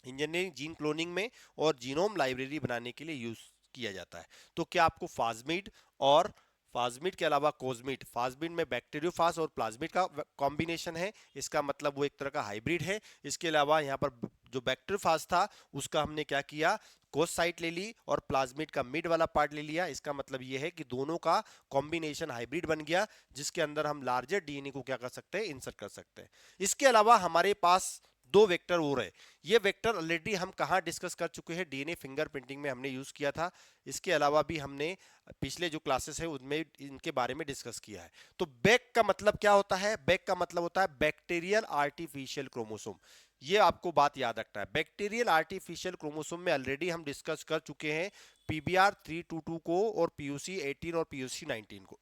S1: इंजीनियरिंग, जीन क्लोनिंग में और जीनोम लाइब्रेरी बनाने के लिए यूज किया जाता है। तो क्या आपको फास्मिड और फास्मिड के अलावा कोस्मिड, फास्मिड में बैक्टीरियोफाज और प्लाज्मिड का कॉम्बिनेशन है, इसका मतलब वो एक तरह का हाइब्रिड है। इसके अलावा यहाँ पर जो बैक्टीरियोफाज था उसका हमने क्या किया, कोस साइट ले ली और प्लाज्मिड का मिड वाला पार्ट ले लिया। इसका मतलब ये है कि दोनों का कॉम्बिनेशन हाइब्रिड बन गया, जिसके अंदर हम लार्जर डीएनए को क्या कर सकते हैं, इंसर्ट कर सकते हैं। इसके अलावा हमारे पास दो वेक्टर और है। ये वेक्टर ऑलरेडी हम कहाँ डिस्कस कर चुके हैं, डीएनए फिंगरप्रिंटिंग में हमने यूज किया था। इसके अलावा भी हमने पिछले जो क्लासेस है उनमें इनके बारे में डिस्कस किया है। तो बैक का मतलब क्या होता है, बैक का मतलब होता है बैक्टीरियल आर्टिफिशियल क्रोमोसोम। ये आपको बात याद रखना है, बैक्टीरियल आर्टिफिशियल क्रोमोसोम में ऑलरेडी हम डिस्कस कर चुके हैं पीबीआर 322 को और पीयूसी 18 और पीयूसी 19 को।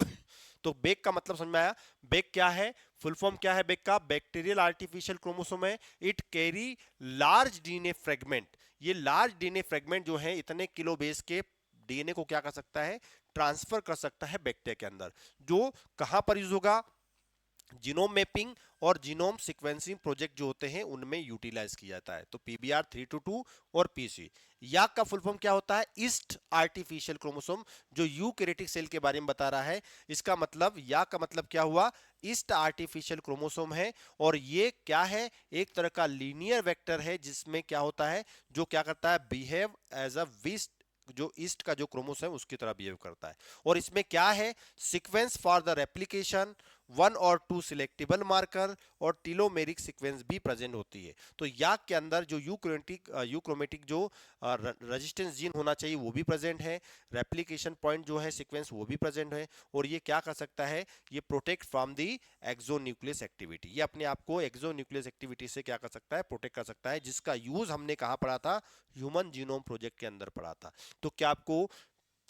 S1: तो बेक का मतलब समझ में आया। बेक क्या है, फुल फॉर्म क्या है बेक का, बैक्टीरियल आर्टिफिशियल क्रोमोसोम है। It carry large DNA fragment. ये लार्ज डीएनए फ्रेगमेंट जो है इतने किलो बेस के डीएनए को क्या कर सकता है, ट्रांसफर कर सकता है बैक्टीरिया के अंदर। जो कहां पर यूज होगा, जीनोम मैपिंग और जीनोम सीक्वेंसिंग प्रोजेक्ट जो होते हैं उनमें यूटिलाइज किया जाता है। तो पीबीआर 322 और पीसी। याक का फुल फॉर्म क्या होता है, ईस्ट आर्टिफिशियल क्रोमोसोम, जो यूकैरियोटिक सेल के बारे में बता रहा है। इसका मतलब याक का मतलब क्या हुआ, ईस्ट आर्टिफिशियल क्रोमोसोम है। और ये क्या है, एक तरह का लीनियर वेक्टर है जिसमें क्या होता है, जो क्या करता है, बिहेव एज अ विस्ट, जो ईस्ट का जो क्रोमोसोम है उसकी तरह बिहेव करता है। और इसमें क्या है, sequence for the replication, one और टू सिलेक्टेबल मार्कर और टीलोमेरिक सीक्वेंस भी प्रेजेंट होती है। तो याक के अंदर जो यूक्रोमेटिक जो रेजिस्टेंस जीन होना चाहिए वो भी प्रेजेंट है, रेप्लिकेशन पॉइंट जो है सीक्वेंस वो भी प्रेजेंट है। और ये क्या कर सकता है, ये protect from the exonuclease activity, ये अपने आप को एक्सोन्यूक्लियस एक्टिविटी से क्या कर सकता है, प्रोटेक्ट कर सकता है, जिसका यूज हमने कहा पढ़ा था, ह्यूमन जीनोम प्रोजेक्ट के अंदर पढ़ा था। तो क्या आपको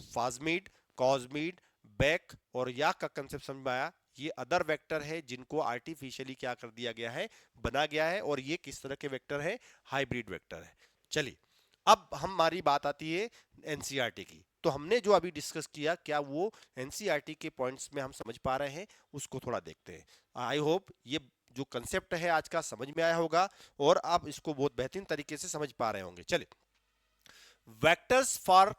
S1: फास्मिड, कॉस्मिड, बैक और याक का कंसेप्ट समझ में आया। ये अदर वेक्टर है जिनको आर्टिफिशियली क्या कर दिया गया है, बना गया है। और ये किस तरह के वेक्टर है, हाइब्रिड वेक्टर है। चलिए अब हमारी बात आती है एनसीईआरटी की। तो हमने जो अभी डिस्कस किया, क्या वो एनसीईआरटी के पॉइंट्स में हम समझ पा रहे हैं, उसको थोड़ा देखते हैं। आई होप ये जो कंसेप्ट है आज का समझ में आया होगा और आप इसको बहुत बेहतरीन तरीके से समझ पा रहे होंगे। चलिए, vectors for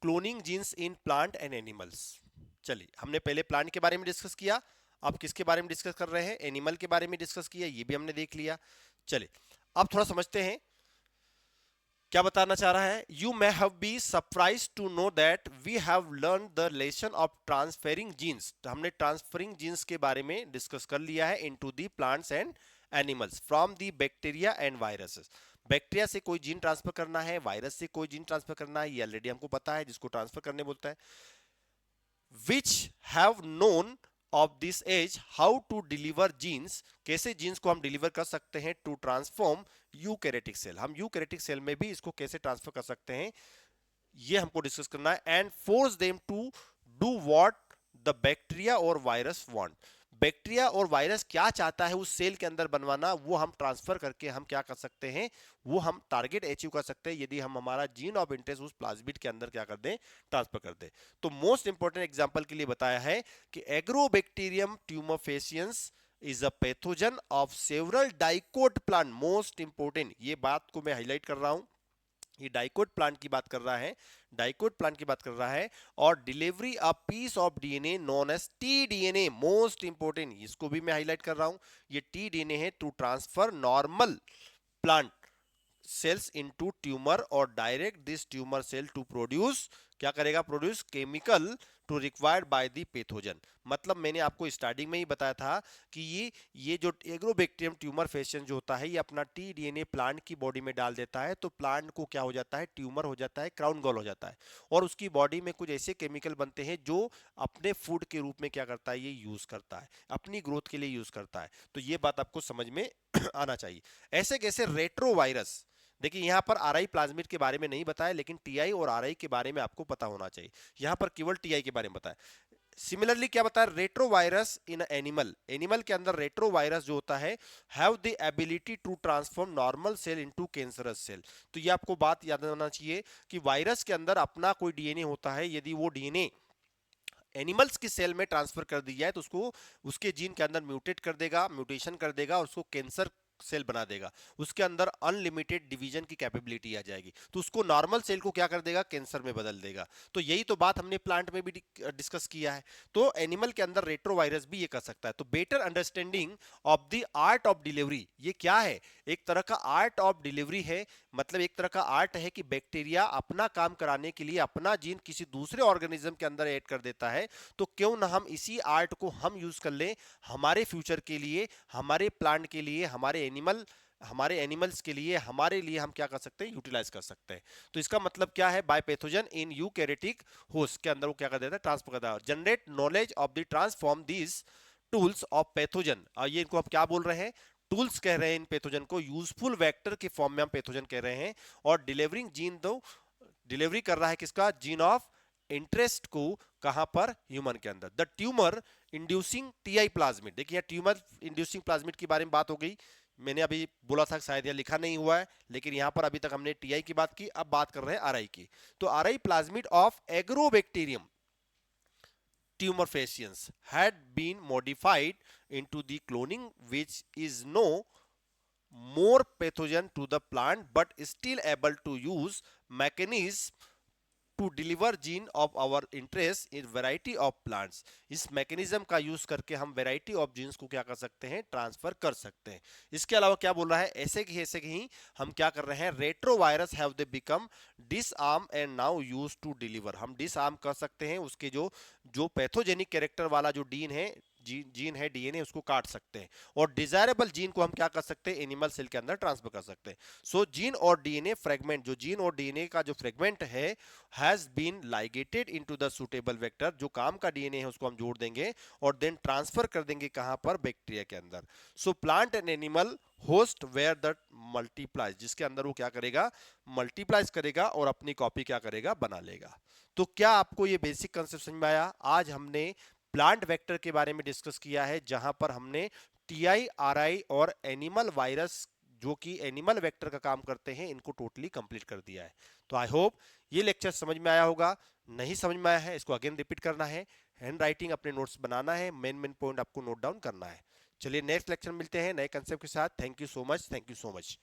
S1: cloning genes in plant and animals. चलिए, हमने पहले प्लांट के बारे में डिस्कस किया, अब किसके बारे में डिस्कस कर रहे हैं, एनिमल के बारे में डिस्कस किया, ये भी हमने देख लिया। चलिए अब थोड़ा समझते हैं क्या बताना चाह रहा है। You may have be surprise to know that we have learn the lesson of transferring genes. हमने ट्रांसफरिंग जीन्स के बारे में डिस्कस कर लिया है into the plants and animals from the bacteria and viruses. Bacteria से कोई जीन ट्रांसफर करना है, वायरस से कोई जीन ट्रांसफर करना है, ये ऑलरेडी हमको पता है, जिसको ट्रांसफर करने बोलता है। which have known of this age how to deliver genes, कैसे जीन्स को हम डिलीवर कर सकते हैं टू ट्रांसफॉर्म यूकैरियोटिक सेल, हम यूकैरियोटिक सेल में भी इसको कैसे ट्रांसफर कर सकते हैं, ये हमको डिस्कस करना है। And force them to do what the bacteria और वायरस वांट, बैक्टीरिया और वायरस क्या चाहता है उस सेल के अंदर बनवाना, वो हम ट्रांसफर करके हम क्या कर सकते हैं, वो हम टारगेट अचीव कर सकते हैं यदि हम हमारा जीन ऑफ इंटरेस्ट उस प्लाज्मिड के अंदर क्या कर दें, ट्रांसफर कर दें। तो मोस्ट इंपॉर्टेंट एग्जांपल के लिए बताया है कि agrobacterium tumefaciens is a pathogen of several dicot plant. Most important, ये बात को मैं हाईलाइट कर रहा हूं, ये डाइकोट प्लांट की बात कर रहा है, डाइकोट प्लांट की बात कर रहा है। और delivery a piece of DNA known as T DNA, most important, इसको भी मैं हाईलाइट कर रहा हूं, ये टीडीएनए है to transfer normal plant cells into tumour और direct this tumour cell to produce, क्या करेगा, produce chemical to required by the pathogen. मतलब मैंने आपको स्टार्टिंग में ही बताया था कि ये जो एग्रोबैक्टीरियम ट्यूमर फेसियन जो होता है ये अपना टीडीएनए प्लांट की बॉडी में डाल देता है, तो प्लांट को क्या हो जाता है, ट्यूमर हो जाता है, क्राउन गॉल हो जाता है, और उसकी बॉडी में कुछ ऐसे केमिकल बनते हैं जो अपने फूड के रूप में क्या करता है, ये यूज करता है, अपनी ग्रोथ के लिए यूज करता है। तो ये बात आपको समझ में आना चाहिए। ऐसे कैसे रेट्रोवायरस, देखिए यहां पर आरआई प्लाज्मिड के बारे में नहीं बताया, लेकिन टीआई और आरआई के बारे में आपको पता होना चाहिए। यहां पर केवल टीआई के बारे में बताया। सिमिलरली क्या बताया, रेट्रोवायरस इन एनिमल, एनिमल के अंदर रेट्रोवायरस जो होता है have the ability to transform normal cell into cancerous cell. तो ये आपको बात याद रखना चाहिए कि वायरस के अंदर अपना कोई डीएनए होता है, यदि वो डीएनए एनिमल्स की सेल में ट्रांसफर कर दी जाए तो उसको उसके जीन के अंदर म्यूटेट कर देगा, म्यूटेशन कर देगा और उसको कैंसर सेल बना देगा। उसके अंदर अनलिमिटेड डिवीजन की कैपेबिलिटी आ जाएगी, तो उसको नॉर्मल सेल को क्या कर देगा, कैंसर में बदल देगा। तो यही तो बात हमने प्लांट में भी डिस्कस किया है। तो एनिमल के अंदर रेट्रोवायरस भी ये कर सकता है। तो better understanding of the art of delivery, ये क्या है, एक तरह का आर्ट ऑफ डिलीवरी है। मतलब एक तरह का आर्ट है कि बैक्टीरिया अपना काम कराने के लिए अपना जीन किसी दूसरे ऑर्गेनिज्म के अंदर ऐड कर देता है, तो क्यों ना हम इसी आर्ट को हम यूज कर लें हमारे फ्यूचर के लिए, हमारे प्लांट के लिए, हमारे एनिमल्स के लिए, हमारे लिए हम क्या कर सकते हैं, यूटिलाइज कर सकते हैं। तो इसका मतलब क्या है, bye pathogen in eukaryotic host के अंदर वो क्या कर देता है, ट्रांसफर करता है। Generate knowledge of the transform these tools of pathogen, ये इनको आप क्या बोल रहे हैं, टूल्स कह रहे हैं इन पैथोजन को, यूजफुल वेक्टर के फॉर्म में हम पैथोजन कह रहे हैं। और डिलीवरिंग जीन, दो डिलीवरी कर रहा है किसका, जीन ऑफ इंटरेस्ट को, कहां पर, ह्यूमन के अंदर। The tumour inducing TI plasmid, देखिए ट्यूमर इंड्यूसिंग प्लाज्मिड के बारे में बात हो गई। मैंने अभी बोला था शायद यह लिखा नहीं हुआ है, लेकिन यहां पर अभी तक हमने टीआई की बात की, अब बात कर रहे हैं आरआई की। तो RI plasmid of agrobacterium tumor faciens had been modified into the cloning, which is no more pathogen to the plant but still able to use mechanism to deliver gene of our interest in variety of plants. इस mechanism का use करके हम variety of jeans को क्या कर सकते हैं, transfer कर सकते हैं। इसके अलावा क्या बोल रहा है, ऐसे ही हम क्या कर रहे हैं, retrovirus have they become disarm and now use to deliver. हम डिसआर्म कर सकते हैं, उसके जो पैथोजेनिक कैरेक्टर वाला जो जीन है, डीएनए, उसको काट सकते हैं, और डिजायरेबल जीन को हम क्या कर सकते हैं, एनिमल सेल के अंदर ट्रांसफर कर सकते हैं। सो जीन और डीएनए फ्रेगमेंट, जो जीन और डीएनए का जो फ्रेगमेंट है has been ligated into the suitable vector, जो काम का डीएनए है उसको हम जोड़ देंगे और देन ट्रांसफर कर देंगे कहां पर, बैक्टीरिया के अंदर। So plant and animal host where that multiplies, जिसके अंदर वो क्या करेगा, मल्टीप्लाइज करेगा और अपनी कॉपी क्या करेगा, बना लेगा। तो क्या आपको ये बेसिक कंसेप्ट समझ में आया? आज हमने प्लांट वेक्टर के बारे में डिस्कस किया है, जहां पर हमने टीआई, आरआई और एनिमल वायरस जो कि एनिमल वेक्टर का काम करते हैं, इनको टोटली कंप्लीट कर दिया है। तो आई होप ये लेक्चर समझ में आया होगा। नहीं समझ में आया है, इसको अगेन रिपीट करना है, हैंड राइटिंग अपने नोट्स बनाना है, मेन पॉइंट आपको नोट डाउन करना है। चलिए नेक्स्ट लेक्चर मिलते हैं नए कंसेप्ट के साथ। Thank you so much, thank you so much.